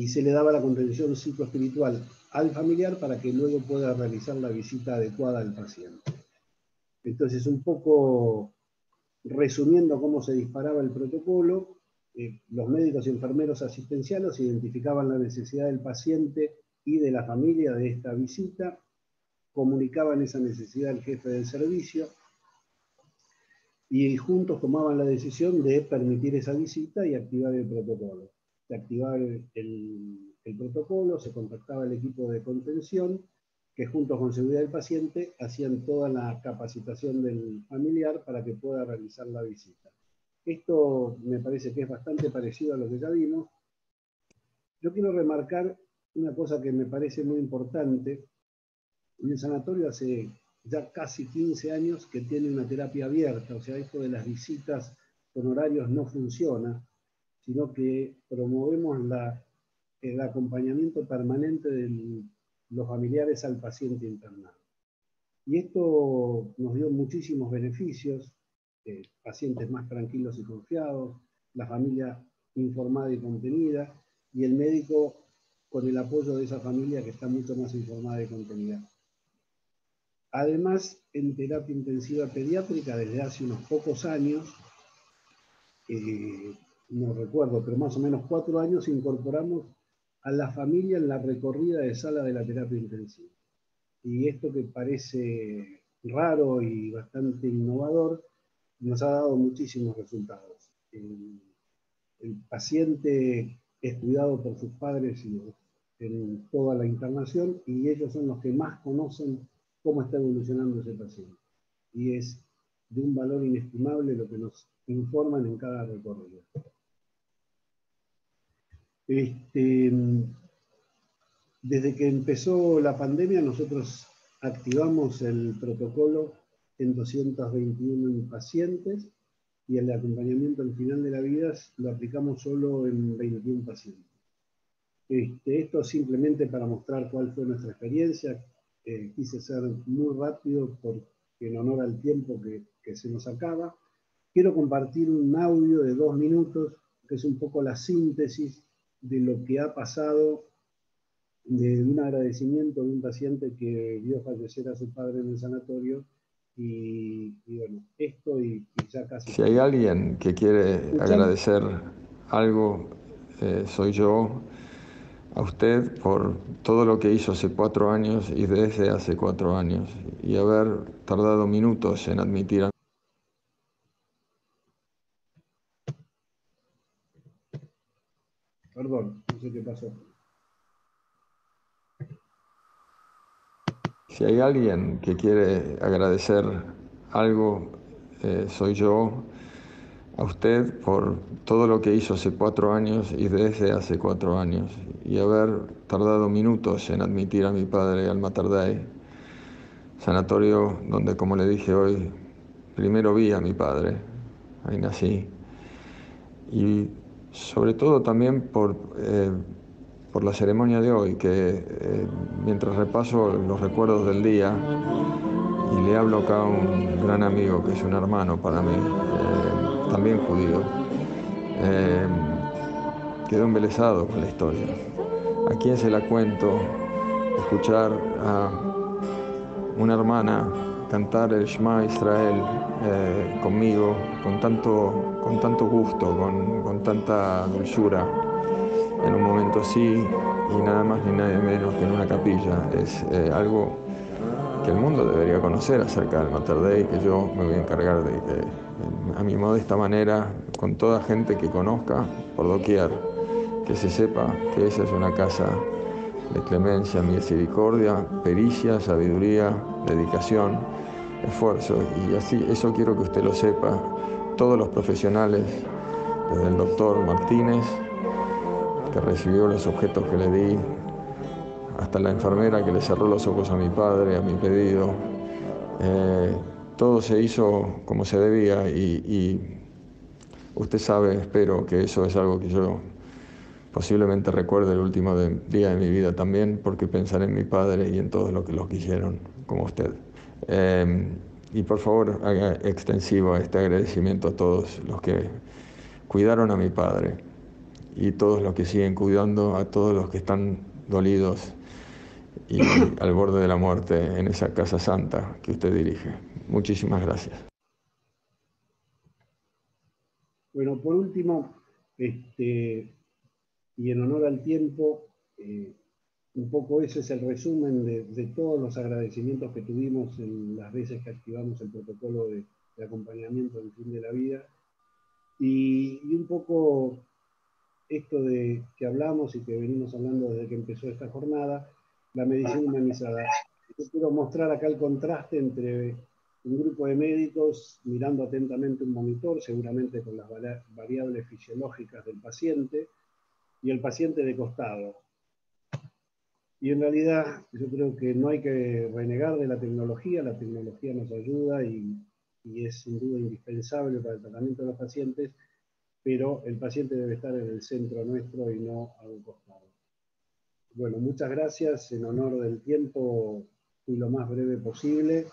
se le daba la contención psicoespiritual al familiar para que luego pueda realizar la visita adecuada al paciente. Entonces, un poco resumiendo cómo se disparaba el protocolo, los médicos y enfermeros asistenciales identificaban la necesidad del paciente y de la familia de esta visita, comunicaban esa necesidad al jefe del servicio, y juntos tomaban la decisión de permitir esa visita y activar el protocolo. Se activaba el protocolo, se contactaba el equipo de contención, que junto con seguridad del paciente hacían toda la capacitación del familiar para que pueda realizar la visita. Esto me parece que es bastante parecido a lo que ya vimos. Yo quiero remarcar una cosa que me parece muy importante. En el sanatorio hace ya casi 15 años que tiene una terapia abierta, o sea, esto de las visitas con horarios no funciona, sino que promovemos el acompañamiento permanente de los familiares al paciente internado. Y esto nos dio muchísimos beneficios, pacientes más tranquilos y confiados, la familia informada y contenida, y el médico con el apoyo de esa familia que está mucho más informada y contenida. Además, en terapia intensiva pediátrica, desde hace unos pocos años, no recuerdo, pero más o menos 4 años, incorporamos a la familia en la recorrida de sala de la terapia intensiva. Y esto que parece raro y bastante innovador, nos ha dado muchísimos resultados. El paciente es cuidado por sus padres en toda la internación y ellos son los que más conocen cómo está evolucionando ese paciente. Y es de un valor inestimable lo que nos informan en cada recorrido. Desde que empezó la pandemia, nosotros activamos el protocolo en 221 pacientes y el acompañamiento al final de la vida lo aplicamos solo en 21 pacientes. Esto simplemente para mostrar cuál fue nuestra experiencia. Quise ser muy rápido porque en honor al tiempo que se nos acaba. Quiero compartir un audio de 2 minutos, que es un poco la síntesis de lo que ha pasado, de un agradecimiento de un paciente que vio fallecer a su padre en el sanatorio. Y bueno, esto y ya casi... Si hay alguien que quiere agradecer algo, soy yo, a usted por todo lo que hizo hace 4 años y desde hace 4 años, y haber tardado minutos en admitir a... Perdón, no sé qué pasó. Si hay alguien que quiere agradecer algo, soy yo, a usted por todo lo que hizo hace 4 años y desde hace 4 años, y haber tardado minutos en admitir a mi padre al Mater Dei, sanatorio donde, como le dije hoy, primero vi a mi padre, ahí nací, y sobre todo también por la ceremonia de hoy, que mientras repaso los recuerdos del día, y le hablo acá a un gran amigo que es un hermano para mí, también judío, quedó embelesado con la historia. ¿A quién se la cuento? Escuchar a una hermana cantar el Shema Israel conmigo, con tanto gusto, con tanta dulzura, en un momento así, y nada más ni nada menos que en una capilla. Es algo que el mundo debería conocer acerca del Mater Dei, que yo me voy a encargar de que, a mi modesta manera, con toda gente que conozca por doquier, que se sepa que esa es una casa de clemencia, misericordia, pericia, sabiduría, dedicación, esfuerzo. Y así, eso quiero que usted lo sepa, todos los profesionales, desde el doctor Martínez, que recibió los objetos que le di, hasta la enfermera que le cerró los ojos a mi padre, a mi pedido. Todo se hizo como se debía y usted sabe, espero que eso es algo que yo posiblemente recuerde el último día de mi vida también, porque pensaré en mi padre y en todos los que lo quisieron, como usted. Y por favor, haga extensivo este agradecimiento a todos los que cuidaron a mi padre y todos los que siguen cuidando, a todos los que están dolidos y al borde de la muerte en esa casa santa que usted dirige. Muchísimas gracias. Bueno, por último, y en honor al tiempo, un poco ese es el resumen de todos los agradecimientos que tuvimos en las veces que activamos el protocolo de acompañamiento del fin de la vida. Y un poco esto de que hablamos y que venimos hablando desde que empezó esta jornada, la medicina humanizada. Yo quiero mostrar acá el contraste entre un grupo de médicos mirando atentamente un monitor, seguramente con las variables fisiológicas del paciente, y el paciente de costado. Y en realidad yo creo que no hay que renegar de la tecnología nos ayuda y es sin duda indispensable para el tratamiento de los pacientes, pero el paciente debe estar en el centro nuestro y no a un costado. Bueno, muchas gracias. En honor del tiempo fui lo más breve posible.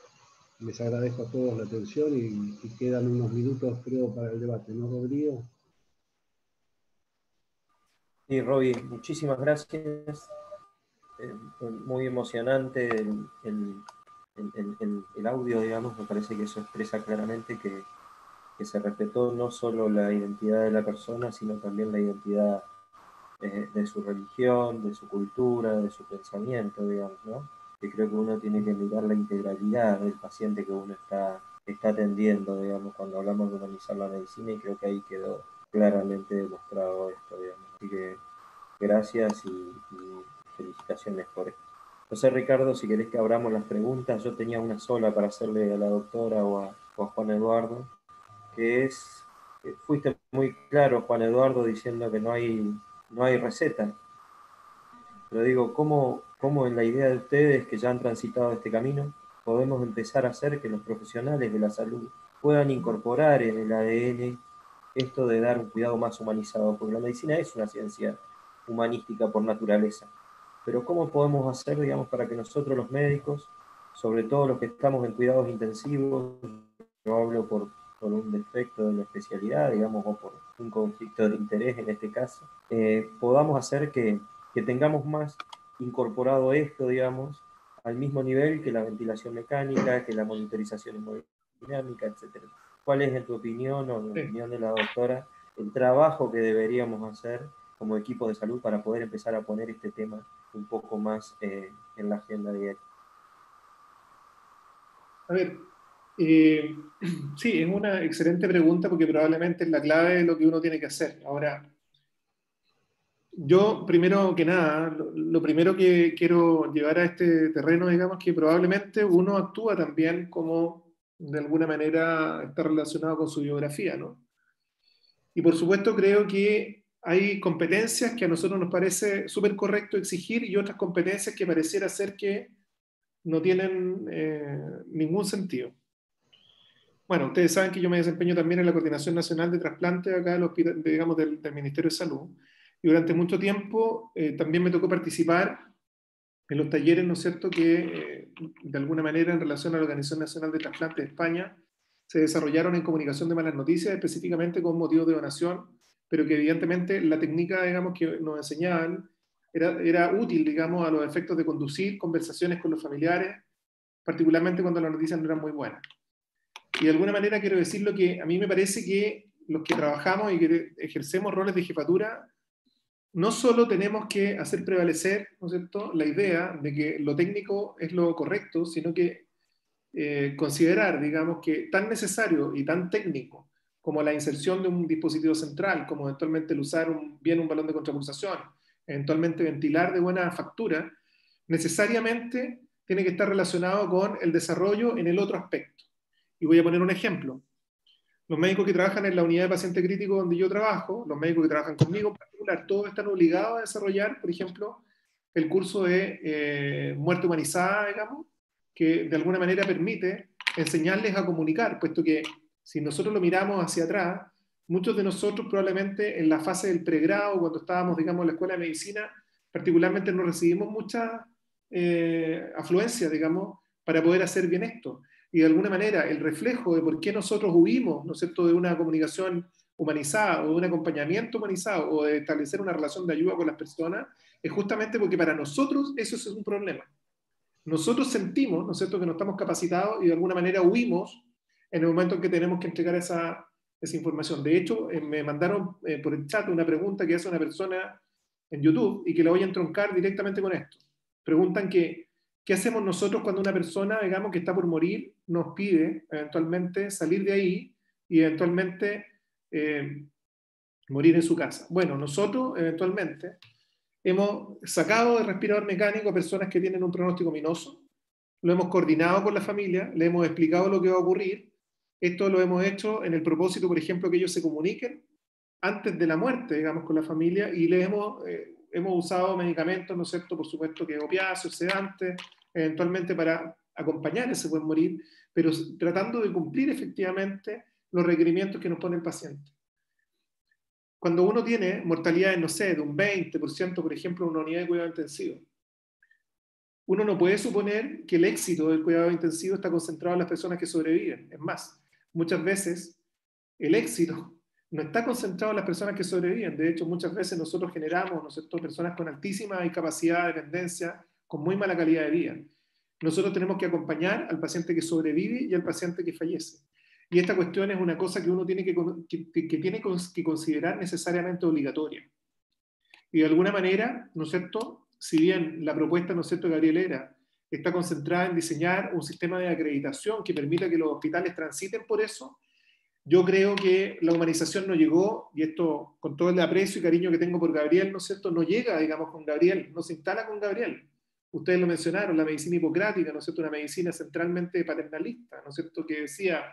Les agradezco a todos la atención y quedan unos minutos, creo, para el debate, ¿no, Rodrigo? Sí, Roby, muchísimas gracias. Muy emocionante el audio, digamos. Me parece que eso expresa claramente que se respetó no solo la identidad de la persona, sino también la identidad de su religión, de su cultura, de su pensamiento, digamos, ¿no? que creo que uno tiene que mirar la integralidad del paciente que uno está atendiendo, digamos, cuando hablamos de humanizar la medicina, y creo que ahí quedó claramente demostrado esto, digamos. Así que gracias y felicitaciones por esto. No sé, Ricardo, si querés que abramos las preguntas. Yo tenía una sola para hacerle a la doctora o a Juan Eduardo, que es, fuiste muy claro, Juan Eduardo, diciendo que no hay receta. Pero digo, ¿cómo en la idea de ustedes que ya han transitado este camino, podemos empezar a hacer que los profesionales de la salud puedan incorporar en el ADN esto de dar un cuidado más humanizado? Porque la medicina es una ciencia humanística por naturaleza. Pero ¿cómo podemos hacer, digamos, para que nosotros los médicos, sobre todo los que estamos en cuidados intensivos, yo hablo por un defecto de la especialidad, digamos, o por un conflicto de interés en este caso, podamos hacer que tengamos más incorporado esto, digamos, al mismo nivel que la ventilación mecánica, que la monitorización hemodinámica, etc. ¿Cuál es, en tu opinión, o en la opinión de la doctora, el trabajo que deberíamos hacer como equipo de salud para poder empezar a poner este tema un poco más en la agenda diaria? A ver, sí, es una excelente pregunta porque probablemente es la clave de lo que uno tiene que hacer. Ahora, yo, primero que nada, lo primero que quiero llevar a este terreno, digamos, que probablemente uno actúa también como, de alguna manera, está relacionado con su biografía, ¿no? Y por supuesto creo que hay competencias que a nosotros nos parece súper correcto exigir y otras competencias que pareciera ser que no tienen ningún sentido. Bueno, ustedes saben que yo me desempeño también en la Coordinación Nacional de Trasplante acá digamos, del Ministerio de Salud. Y durante mucho tiempo también me tocó participar en los talleres, ¿no es cierto?, que de alguna manera en relación a la Organización Nacional de Trasplante de España se desarrollaron en comunicación de malas noticias, específicamente con motivos de donación, pero que evidentemente la técnica, digamos, que nos enseñaban era útil, digamos, a los efectos de conducir conversaciones con los familiares, particularmente cuando las noticias no eran muy buenas. Y de alguna manera quiero decir lo que a mí me parece que los que trabajamos y que ejercemos roles de jefatura, no solo tenemos que hacer prevalecer, ¿no es cierto?, la idea de que lo técnico es lo correcto, sino que considerar, digamos, que tan necesario y tan técnico como la inserción de un dispositivo central, como eventualmente el usar bien un balón de contrapulsación, eventualmente ventilar de buena factura, necesariamente tiene que estar relacionado con el desarrollo en el otro aspecto. Y voy a poner un ejemplo. Los médicos que trabajan en la unidad de paciente crítico donde yo trabajo, los médicos que trabajan conmigo en particular, todos están obligados a desarrollar, por ejemplo, el curso de muerte humanizada, digamos, que de alguna manera permite enseñarles a comunicar, puesto que si nosotros lo miramos hacia atrás, muchos de nosotros probablemente en la fase del pregrado, cuando estábamos, digamos, en la escuela de medicina, particularmente no recibimos mucha afluencia, digamos, para poder hacer bien esto. Y de alguna manera el reflejo de por qué nosotros huimos, ¿no es cierto?, de una comunicación humanizada o de un acompañamiento humanizado o de establecer una relación de ayuda con las personas, es justamente porque para nosotros eso es un problema. Nosotros sentimos, ¿no es cierto?, que no estamos capacitados y de alguna manera huimos en el momento en que tenemos que entregar esa información. De hecho, me mandaron por el chat una pregunta que hace una persona en YouTube y que la voy a entroncar directamente con esto. Preguntan que ¿qué hacemos nosotros cuando una persona, digamos, que está por morir, nos pide eventualmente salir de ahí y eventualmente morir en su casa? Bueno, nosotros eventualmente hemos sacado del respirador mecánico a personas que tienen un pronóstico ominoso, lo hemos coordinado con la familia, le hemos explicado lo que va a ocurrir. Esto lo hemos hecho en el propósito, por ejemplo, que ellos se comuniquen antes de la muerte, digamos, con la familia, y le hemos usado medicamentos, ¿no es cierto?, por supuesto que opiáceos, sedantes, eventualmente para acompañar ese buen morir, pero tratando de cumplir efectivamente los requerimientos que nos pone el paciente. Cuando uno tiene mortalidades, no sé, de un 20%, por ejemplo, en una unidad de cuidado intensivo, uno no puede suponer que el éxito del cuidado intensivo está concentrado en las personas que sobreviven. Es más, muchas veces el éxito no está concentrado en las personas que sobreviven. De hecho, muchas veces nosotros generamos, ¿no es cierto?, personas con altísima discapacidad, dependencia, con muy mala calidad de vida. Nosotros tenemos que acompañar al paciente que sobrevive y al paciente que fallece. Y esta cuestión es una cosa que uno tiene que considerar necesariamente obligatoria. Y de alguna manera, ¿no es cierto?, si bien la propuesta, ¿no es cierto?, Gabriel, era está concentrada en diseñar un sistema de acreditación que permita que los hospitales transiten por eso. Yo creo que la humanización no llegó, y esto con todo el aprecio y cariño que tengo por Gabriel, ¿no es cierto?, no llega, digamos, con Gabriel, no se instala con Gabriel. Ustedes lo mencionaron, la medicina hipocrática, ¿no es cierto?, una medicina centralmente paternalista, ¿no es cierto?, que decía,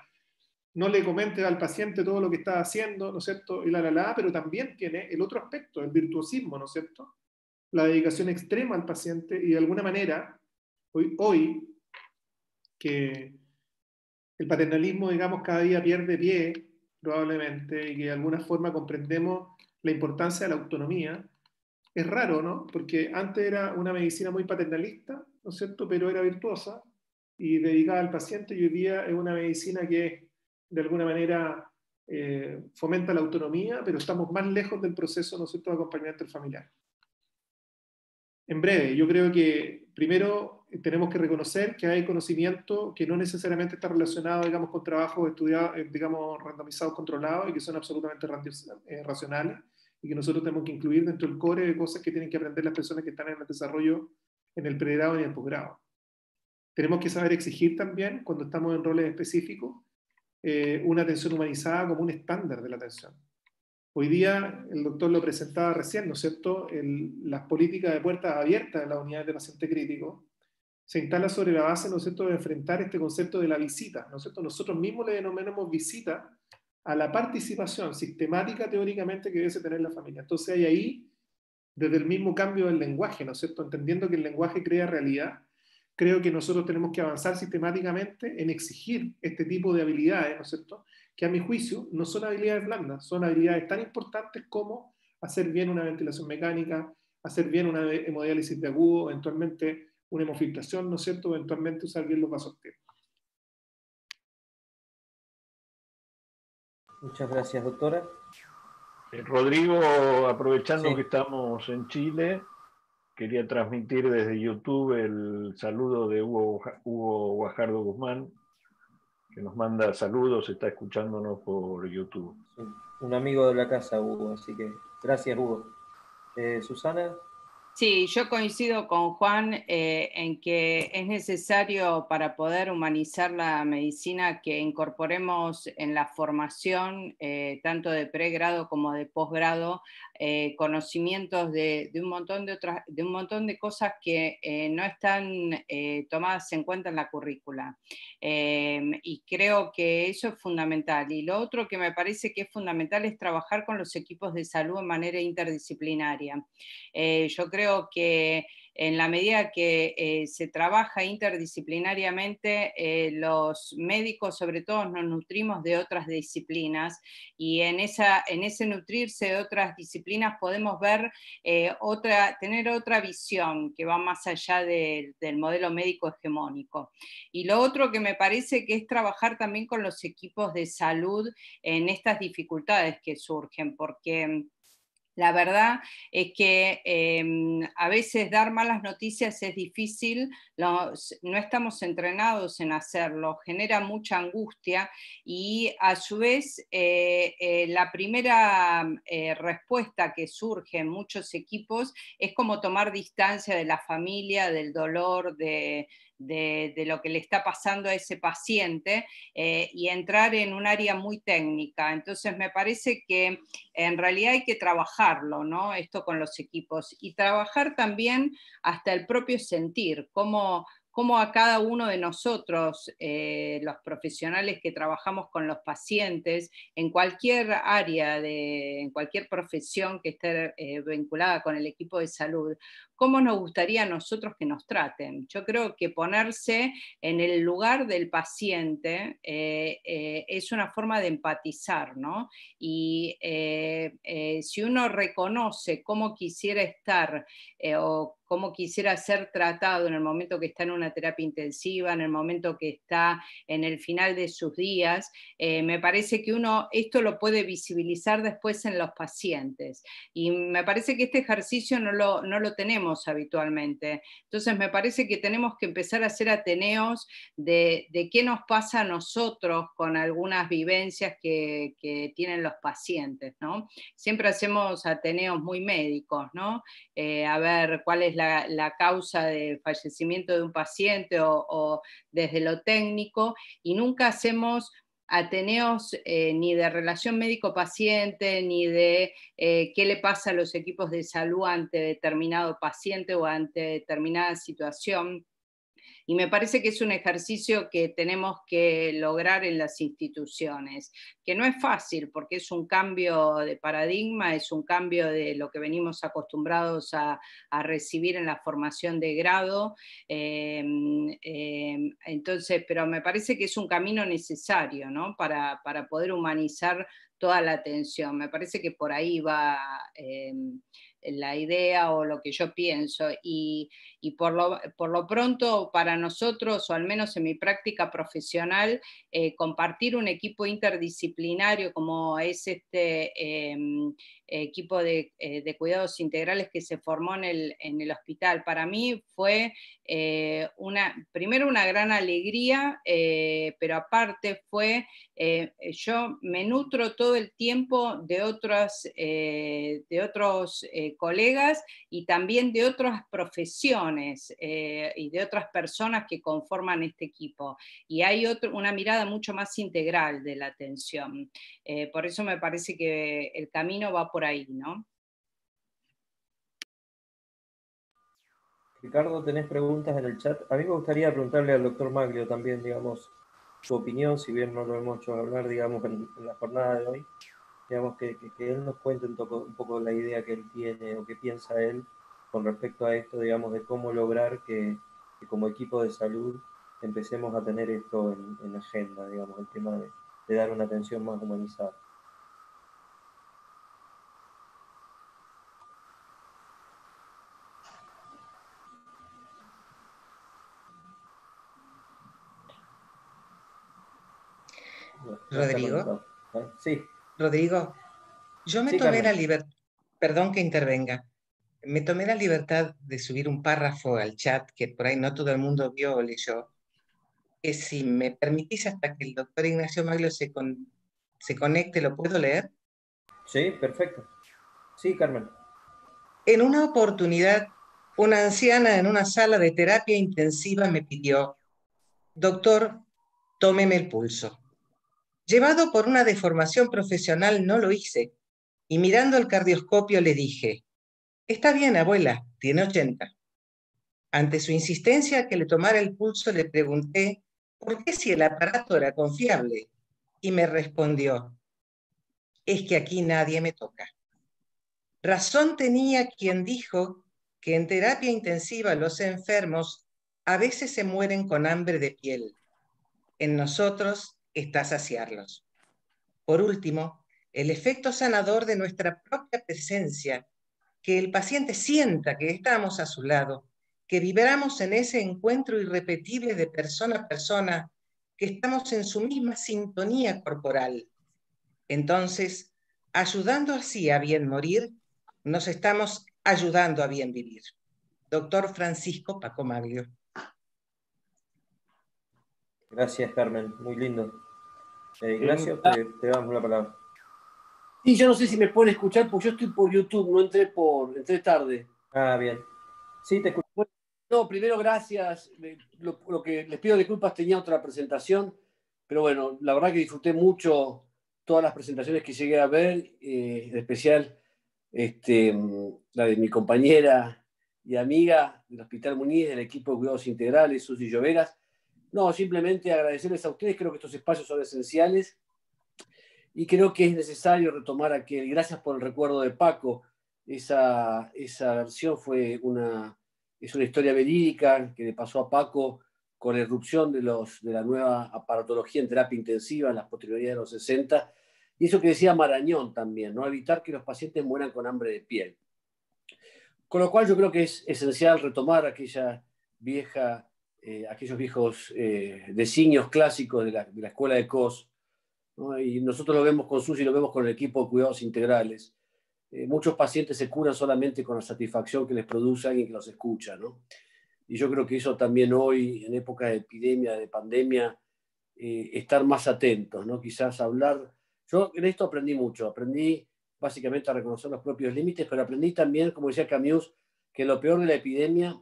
no le comente al paciente todo lo que está haciendo, ¿no es cierto?, y pero también tiene el otro aspecto, el virtuosismo, ¿no es cierto?, la dedicación extrema al paciente, y de alguna manera, hoy que el paternalismo, digamos, cada día pierde pie, probablemente, y que de alguna forma comprendemos la importancia de la autonomía, es raro, ¿no? Porque antes era una medicina muy paternalista, ¿no es cierto?, pero era virtuosa y dedicada al paciente, y hoy día es una medicina que de alguna manera fomenta la autonomía, pero estamos más lejos del proceso, ¿no es cierto?, de acompañamiento del familiar. En breve, yo creo que primero tenemos que reconocer que hay conocimiento que no necesariamente está relacionado, digamos, con trabajos estudiados, digamos, randomizados, controlados, y que son absolutamente racionales, y que nosotros tenemos que incluir dentro del core de cosas que tienen que aprender las personas que están en el desarrollo, en el pregrado y en el posgrado. Tenemos que saber exigir también, cuando estamos en roles específicos, una atención humanizada como un estándar de la atención. Hoy día, el doctor lo presentaba recién, ¿no es cierto?, las políticas de puertas abiertas de las unidades de paciente crítico se instala sobre la base, ¿no es cierto?, de enfrentar este concepto de la visita, ¿no es cierto? Nosotros mismos le denominamos visita a la participación sistemática, teóricamente, que debe tener la familia. Entonces hay ahí, desde el mismo cambio del lenguaje, ¿no es cierto?, entendiendo que el lenguaje crea realidad, creo que nosotros tenemos que avanzar sistemáticamente en exigir este tipo de habilidades, ¿no es cierto?, que a mi juicio no son habilidades blandas, son habilidades tan importantes como hacer bien una ventilación mecánica, hacer bien una hemodiálisis de agudo, eventualmente una hemofiltración, ¿no es cierto?, eventualmente usar bien los vasoactivos. Muchas gracias, doctora. Rodrigo, aprovechando Sí. que estamos en Chile, quería transmitir desde YouTube el saludo de Hugo Guajardo Guzmán, que nos manda saludos, está escuchándonos por YouTube. Sí, un amigo de la casa, Hugo, así que gracias, Hugo. Susana. Sí, yo coincido con Juan en que es necesario, para poder humanizar la medicina, que incorporemos en la formación, tanto de pregrado como de posgrado, conocimientos de un montón de cosas que no están tomadas en cuenta en la currícula. Y creo que eso es fundamental. Y lo otro que me parece que es fundamental es trabajar con los equipos de salud de manera interdisciplinaria. Yo creo que en la medida que se trabaja interdisciplinariamente, los médicos sobre todo nos nutrimos de otras disciplinas, y en ese nutrirse de otras disciplinas podemos ver tener otra visión que va más allá del modelo médico hegemónico. Y lo otro que me parece que es trabajar también con los equipos de salud en estas dificultades que surgen, porque la verdad es que a veces dar malas noticias es difícil, no estamos entrenados en hacerlo, genera mucha angustia, y a su vez la primera respuesta que surge en muchos equipos es como tomar distancia de la familia, del dolor, de lo que le está pasando a ese paciente, y entrar en un área muy técnica. Entonces me parece que en realidad hay que trabajarlo, ¿no?, esto con los equipos, y trabajar también hasta el propio sentir, cómo a cada uno de nosotros, los profesionales que trabajamos con los pacientes, en cualquier área, en cualquier profesión que esté vinculada con el equipo de salud, cómo nos gustaría a nosotros que nos traten. Yo creo que ponerse en el lugar del paciente es una forma de empatizar, ¿no? Y si uno reconoce cómo quisiera estar o cómo quisiera ser tratado en el momento que está en una terapia intensiva, en el momento que está en el final de sus días, me parece que uno esto lo puede visibilizar después en los pacientes. Y me parece que este ejercicio no lo tenemos habitualmente. Entonces me parece que tenemos que empezar a hacer ateneos de qué nos pasa a nosotros con algunas vivencias que tienen los pacientes, ¿no? Siempre hacemos ateneos muy médicos, ¿no? A ver cuál es la causa de fallecimiento de un paciente o desde lo técnico, y nunca hacemos ateneos ni de relación médico-paciente, ni de qué le pasa a los equipos de salud ante determinado paciente o ante determinada situación. Y me parece que es un ejercicio que tenemos que lograr en las instituciones, que no es fácil porque es un cambio de paradigma, es un cambio de lo que venimos acostumbrados a recibir en la formación de grado. Entonces, pero me parece que es un camino necesario, ¿no? para poder humanizar toda la atención. Me parece que por ahí va la idea o lo que yo pienso, y por lo pronto para nosotros, o al menos en mi práctica profesional, compartir un equipo interdisciplinario como es este equipo de cuidados integrales que se formó en el hospital, para mí fue primero una gran alegría, pero aparte fue, yo me nutro todo el tiempo de otros colegas y también de otras profesiones y de otras personas que conforman este equipo. Y hay una mirada mucho más integral de la atención. Por eso me parece que el camino va por ahí, ¿no? Ricardo, ¿tenés preguntas en el chat? A mí me gustaría preguntarle al doctor Maglio también, digamos, su opinión, si bien no lo hemos hecho hablar, digamos, en la jornada de hoy, digamos, que él nos cuente un poco la idea que él tiene o que piensa él con respecto a esto, digamos, de cómo lograr que como equipo de salud empecemos a tener esto en agenda, digamos, el tema de dar una atención más humanizada. Rodrigo. Sí. Rodrigo, yo me tomé la libertad, perdón que intervenga, me tomé la libertad de subir un párrafo al chat que por ahí no todo el mundo vio o leyó, que si me permitís hasta que el doctor Ignacio Maglio se conecte, ¿lo puedo leer? Sí, perfecto. Sí, Carmen. En una oportunidad, una anciana en una sala de terapia intensiva me pidió: doctor, tómeme el pulso. Llevado por una deformación profesional no lo hice, y mirando el cardioscopio le dije: está bien, abuela, tiene 80. Ante su insistencia que le tomara el pulso, le pregunté por qué si el aparato era confiable, y me respondió: es que aquí nadie me toca. Razón tenía quien dijo que en terapia intensiva los enfermos a veces se mueren con hambre de piel. En nosotros está saciarlos. Por último, el efecto sanador de nuestra propia presencia, que el paciente sienta que estamos a su lado, que vibramos en ese encuentro irrepetible de persona a persona, que estamos en su misma sintonía corporal. Entonces, ayudando así a bien morir, nos estamos ayudando a bien vivir. Doctor Francisco Paco Maglio. Gracias, Carmen, muy lindo. Ignacio, te damos la palabra. Sí, yo no sé si me pueden escuchar porque yo estoy por YouTube, no entré tarde. Ah, bien. Sí, te escucho. Bueno, no, primero gracias. Lo que les pido disculpas, tenía otra presentación, pero bueno, la verdad que disfruté mucho todas las presentaciones que llegué a ver, en especial la de mi compañera y amiga del Hospital Muniz, del equipo de cuidados integrales, Susi Lloveras. No, simplemente agradecerles a ustedes, creo que estos espacios son esenciales y creo que es necesario retomar aquel, gracias por el recuerdo de Paco, esa versión es una historia verídica que le pasó a Paco con la irrupción de la nueva aparatología en terapia intensiva en las posterioridades de los 60, y eso que decía Marañón también, ¿no? Evitar que los pacientes mueran con hambre de piel. Con lo cual yo creo que es esencial retomar aquellos viejos designios clásicos de la escuela de COS, ¿no? Y nosotros lo vemos con Susi, lo vemos con el equipo de cuidados integrales. Muchos pacientes se curan solamente con la satisfacción que les produce alguien que los escucha, ¿no? Y yo creo que eso también hoy, en época de epidemia, de pandemia, estar más atentos, ¿no? Quizás hablar. Yo en esto aprendí mucho, aprendí básicamente a reconocer los propios límites, pero aprendí también, como decía Camus, que lo peor de la epidemia,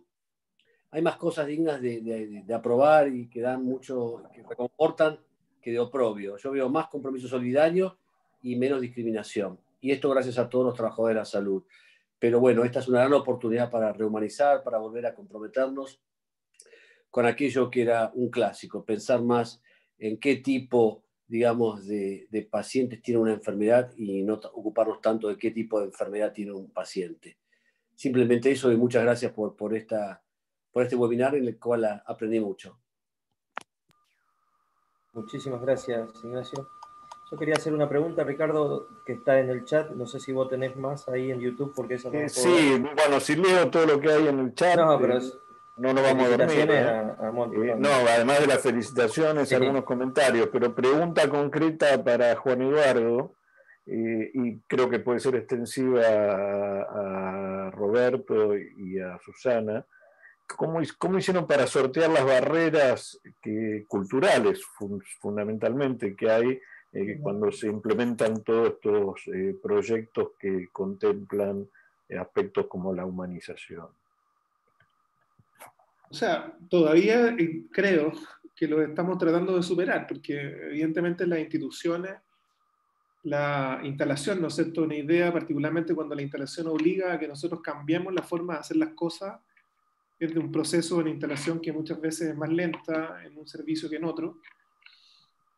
hay más cosas dignas de aprobar y que dan mucho, que reconfortan, que de oprobio. Yo veo más compromiso solidario y menos discriminación. Y esto gracias a todos los trabajadores de la salud. Pero bueno, esta es una gran oportunidad para rehumanizar, para volver a comprometernos con aquello que era un clásico, pensar más en qué tipo, digamos, de pacientes tiene una enfermedad y no ocuparnos tanto de qué tipo de enfermedad tiene un paciente. Simplemente eso, y muchas gracias por este webinar en el cual aprendí mucho. Muchísimas gracias, Ignacio. Yo quería hacer una pregunta, Ricardo, que está en el chat. No sé si vos tenés más ahí en YouTube, porque eso no lo puedo Sí, ver. bueno, si leo todo lo que hay en el chat, No, pero no nos vamos a dormir. felicitaciones a Monty. No, además de las felicitaciones, Sí. algunos comentarios, pero pregunta concreta para Juan Eduardo, y creo que puede ser extensiva a Roberto y a Susana. ¿Cómo hicieron para sortear las barreras culturales, fundamentalmente, que hay cuando se implementan todos estos proyectos que contemplan aspectos como la humanización? O sea, todavía creo que lo estamos tratando de superar, porque evidentemente las instituciones, la instalación, ¿no es cierto?, una idea, particularmente cuando la instalación obliga a que nosotros cambiemos la forma de hacer las cosas, es de un proceso de instalación que muchas veces es más lenta en un servicio que en otro.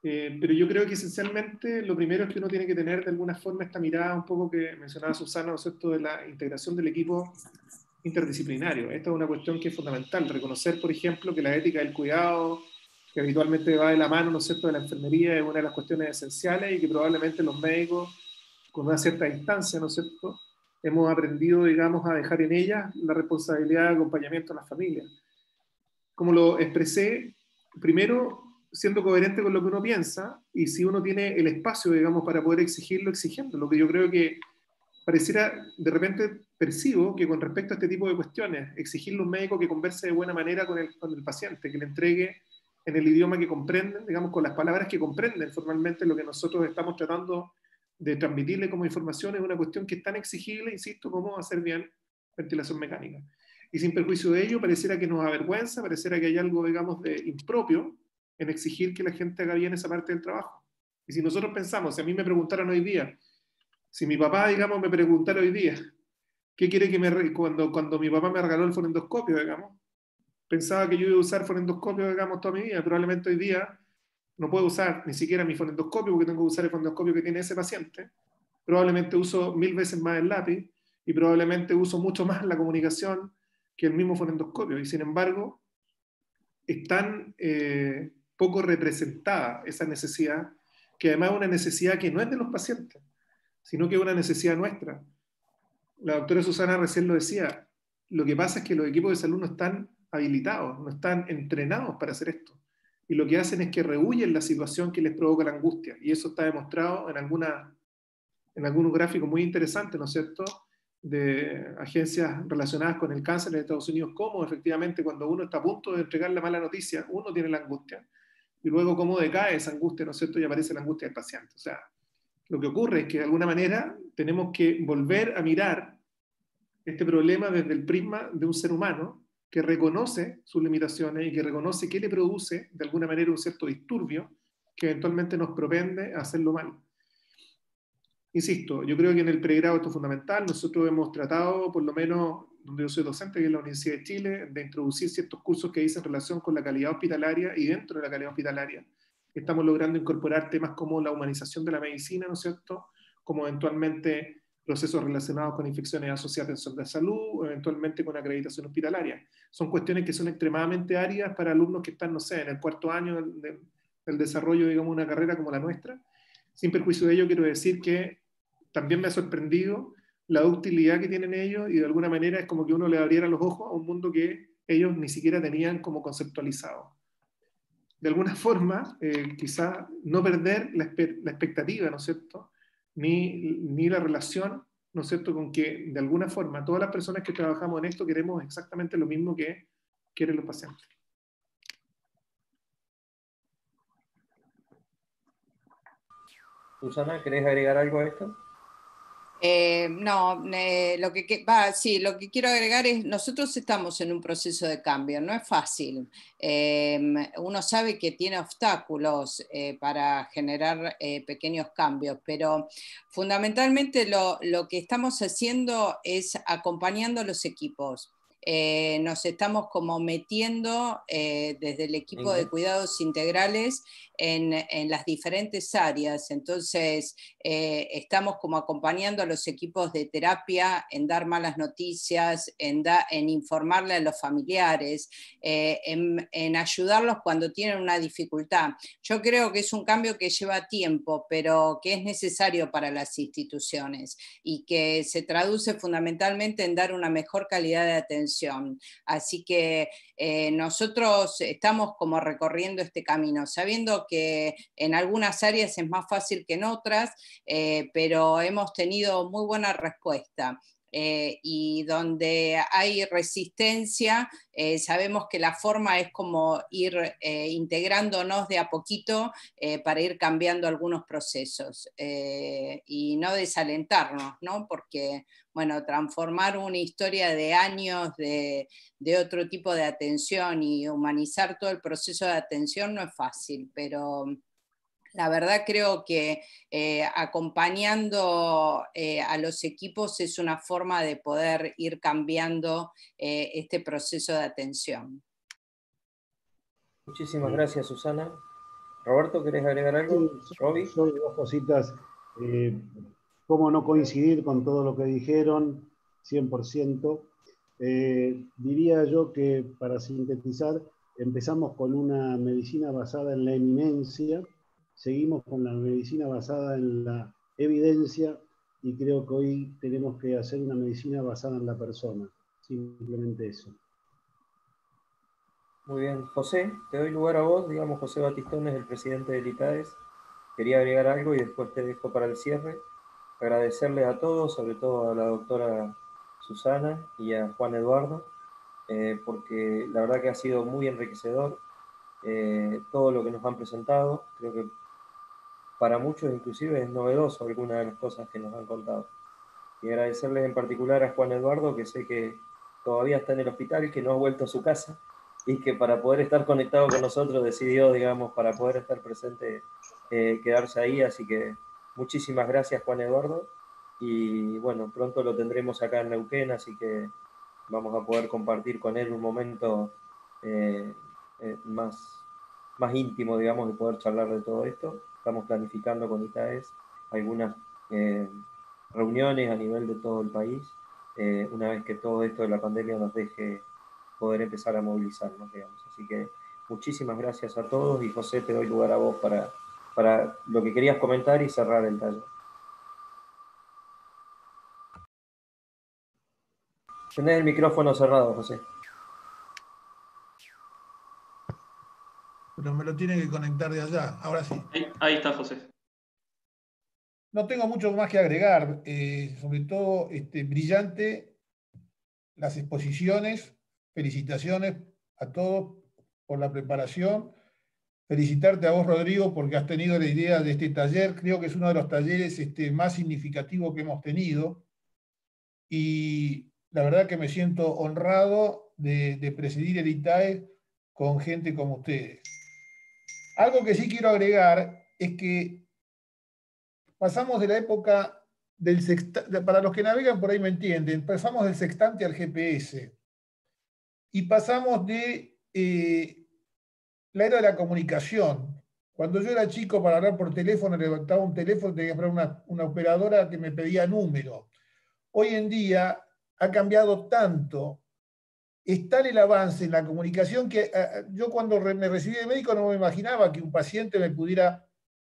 Pero yo creo que esencialmente lo primero es que uno tiene que tener de alguna forma esta mirada un poco que mencionaba Susana, ¿no es cierto?, de la integración del equipo interdisciplinario. Esta es una cuestión que es fundamental, reconocer, por ejemplo, que la ética del cuidado, que habitualmente va de la mano, ¿no es cierto?, de la enfermería, es una de las cuestiones esenciales y que probablemente los médicos, con una cierta distancia, ¿no es cierto?, hemos aprendido, digamos, a dejar en ellas la responsabilidad de acompañamiento a las familias. Como lo expresé, primero, siendo coherente con lo que uno piensa, y si uno tiene el espacio, digamos, para poder exigirlo, exigiendo. Lo que yo creo que pareciera, de repente percibo que con respecto a este tipo de cuestiones, exigirle a un médico que converse de buena manera con el paciente, que le entregue en el idioma que comprenden, digamos, con las palabras que comprenden formalmente lo que nosotros estamos tratando de transmitirle como información, es una cuestión que es tan exigible, insisto, como hacer bien ventilación mecánica. Y sin perjuicio de ello, pareciera que nos avergüenza, pareciera que hay algo, digamos, de impropio en exigir que la gente haga bien esa parte del trabajo. Y si nosotros pensamos, si a mí me preguntaran hoy día, si mi papá, digamos, me preguntara hoy día, ¿qué quiere que cuando mi papá me regaló el fonendoscopio, digamos? Pensaba que yo iba a usar fonendoscopio, digamos, toda mi vida. Probablemente hoy día no puedo usar ni siquiera mi fonendoscopio porque tengo que usar el fonendoscopio que tiene ese paciente. Probablemente uso 1000 veces más el lápiz y probablemente uso mucho más la comunicación que el mismo fonendoscopio. Y sin embargo, es tan poco representada esa necesidad, que además es una necesidad que no es de los pacientes, sino que es una necesidad nuestra. La doctora Susana recién lo decía, lo que pasa es que los equipos de salud no están habilitados, no están entrenados para hacer esto. Y lo que hacen es que rehuyen la situación que les provoca la angustia. Y eso está demostrado en algunos gráficos muy interesantes, ¿no es cierto?, de agencias relacionadas con el cáncer en Estados Unidos, cómo efectivamente cuando uno está a punto de entregar la mala noticia, uno tiene la angustia, y luego cómo decae esa angustia, ¿no es cierto?, y aparece la angustia del paciente. O sea, lo que ocurre es que de alguna manera tenemos que volver a mirar este problema desde el prisma de un ser humano que reconoce sus limitaciones y que reconoce que le produce de alguna manera un cierto disturbio que eventualmente nos propende a hacerlo mal. Insisto, yo creo que en el pregrado esto es fundamental. Nosotros hemos tratado, por lo menos donde yo soy docente, que es la Universidad de Chile, de introducir ciertos cursos que dicen relación con la calidad hospitalaria, y dentro de la calidad hospitalaria estamos logrando incorporar temas como la humanización de la medicina, ¿no es cierto?, como eventualmente procesos relacionados con infecciones asociadas a la salud, eventualmente con acreditación hospitalaria. Son cuestiones que son extremadamente áridas para alumnos que están, no sé, en el cuarto año del desarrollo, digamos, de una carrera como la nuestra. Sin perjuicio de ello, quiero decir que también me ha sorprendido la utilidad que tienen ellos, y de alguna manera es como que uno le abriera los ojos a un mundo que ellos ni siquiera tenían como conceptualizado. De alguna forma, quizá no perder la expectativa, ¿no es cierto?, ni la relación, ¿no es cierto?, con que de alguna forma todas las personas que trabajamos en esto queremos exactamente lo mismo que quieren los pacientes. Susana, ¿querés agregar algo a esto? Lo que quiero agregar es, nosotros estamos en un proceso de cambio, no es fácil. Uno sabe que tiene obstáculos para generar pequeños cambios, pero fundamentalmente lo que estamos haciendo es acompañando a los equipos. Nos estamos como metiendo desde el equipo de cuidados integrales en las diferentes áreas. Entonces, estamos como acompañando a los equipos de terapia en dar malas noticias, en informarle a los familiares, en ayudarlos cuando tienen una dificultad. Yo creo que es un cambio que lleva tiempo, pero que es necesario para las instituciones y que se traduce fundamentalmente en dar una mejor calidad de atención. Así que nosotros estamos como recorriendo este camino, sabiendo que en algunas áreas es más fácil que en otras, pero hemos tenido muy buena respuesta. Y donde hay resistencia, sabemos que la forma es como ir integrándonos de a poquito para ir cambiando algunos procesos y no desalentarnos, ¿no? Porque, bueno, transformar una historia de años de otro tipo de atención y humanizar todo el proceso de atención no es fácil, pero la verdad creo que acompañando a los equipos es una forma de poder ir cambiando este proceso de atención. Muchísimas gracias, Susana. Roberto, ¿querés agregar algo? Sí, solo dos cositas. Cómo no coincidir con todo lo que dijeron, 100%. Diría yo que, para sintetizar, empezamos con una medicina basada en la eminencia, seguimos con la medicina basada en la evidencia y creo que hoy tenemos que hacer una medicina basada en la persona. Simplemente eso. Muy bien. José, te doy lugar a vos. Digamos, José Batistón es el presidente del ITAES. Quería agregar algo y después te dejo para el cierre. Agradecerles a todos, sobre todo a la doctora Susana y a Juan Eduardo, porque la verdad que ha sido muy enriquecedor todo lo que nos han presentado. Creo que para muchos inclusive es novedoso algunas de las cosas que nos han contado. Y agradecerles en particular a Juan Eduardo, que sé que todavía está en el hospital, que no ha vuelto a su casa, y que para poder estar conectado con nosotros decidió, digamos, para poder estar presente, quedarse ahí. Así que muchísimas gracias, Juan Eduardo. Y bueno, pronto lo tendremos acá en Neuquén, así que vamos a poder compartir con él un momento más íntimo, digamos, de poder charlar de todo esto. Estamos planificando con ITAES algunas reuniones a nivel de todo el país, una vez que todo esto de la pandemia nos deje poder empezar a movilizarnos, digamos. Así que muchísimas gracias a todos, y José, te doy lugar a vos para lo que querías comentar y cerrar el taller. Tenés el micrófono cerrado, José. Pero me lo tienen que conectar de allá, ahora sí. Ahí está, José. No tengo mucho más que agregar, sobre todo brillante las exposiciones. Felicitaciones a todos por la preparación. Felicitarte a vos, Rodrigo, porque has tenido la idea de este taller. Creo que es uno de los talleres más significativos que hemos tenido. Y la verdad que me siento honrado de presidir el ITAES con gente como ustedes. Algo que sí quiero agregar es que pasamos de la época del sextante, para los que navegan por ahí me entienden, pasamos del sextante al GPS. Y pasamos de la era de la comunicación. Cuando yo era chico, para hablar por teléfono, levantaba un teléfono, tenía que comprar una operadora que me pedía número. Hoy en día ha cambiado tanto, es tal el avance en la comunicación que yo cuando me recibí de médico no me imaginaba que un paciente me pudiera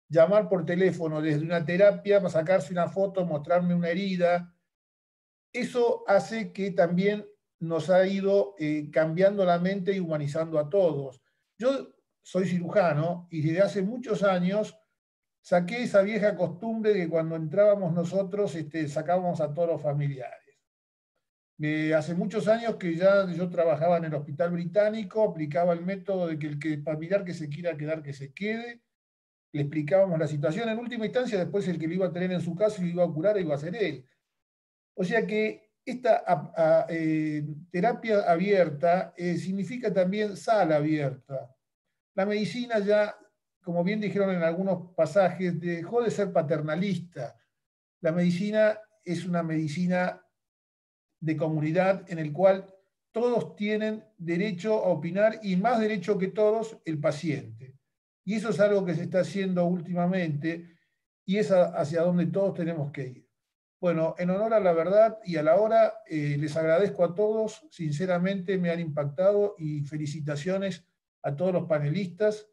llamar por teléfono desde una terapia para sacarse una foto, mostrarme una herida. Eso hace que también nos ha ido cambiando la mente y humanizando a todos. Yo soy cirujano y desde hace muchos años saqué esa vieja costumbre de que cuando entrábamos nosotros sacábamos a todos los familiares. Hace muchos años que ya yo trabajaba en el Hospital Británico, aplicaba el método de que el familiar que se quiera quedar, que se quede. Le explicábamos la situación. En última instancia, después el que lo iba a tener en su casa y lo iba a curar iba a ser él. O sea que esta terapia abierta significa también sala abierta. La medicina ya, como bien dijeron en algunos pasajes, dejó de ser paternalista. La medicina es una medicina de comunidad en el cual todos tienen derecho a opinar y más derecho que todos el paciente. Y eso es algo que se está haciendo últimamente y es hacia donde todos tenemos que ir. Bueno, en honor a la verdad y a la hora, les agradezco a todos, sinceramente me han impactado y felicitaciones a todos los panelistas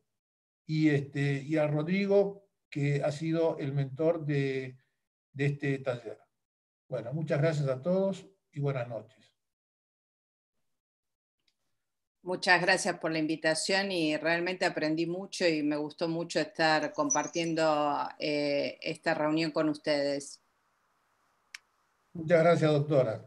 y a Rodrigo, que ha sido el mentor de este taller. Bueno, muchas gracias a todos y buenas noches. Muchas gracias por la invitación y realmente aprendí mucho y me gustó mucho estar compartiendo esta reunión con ustedes. Muchas gracias, doctora.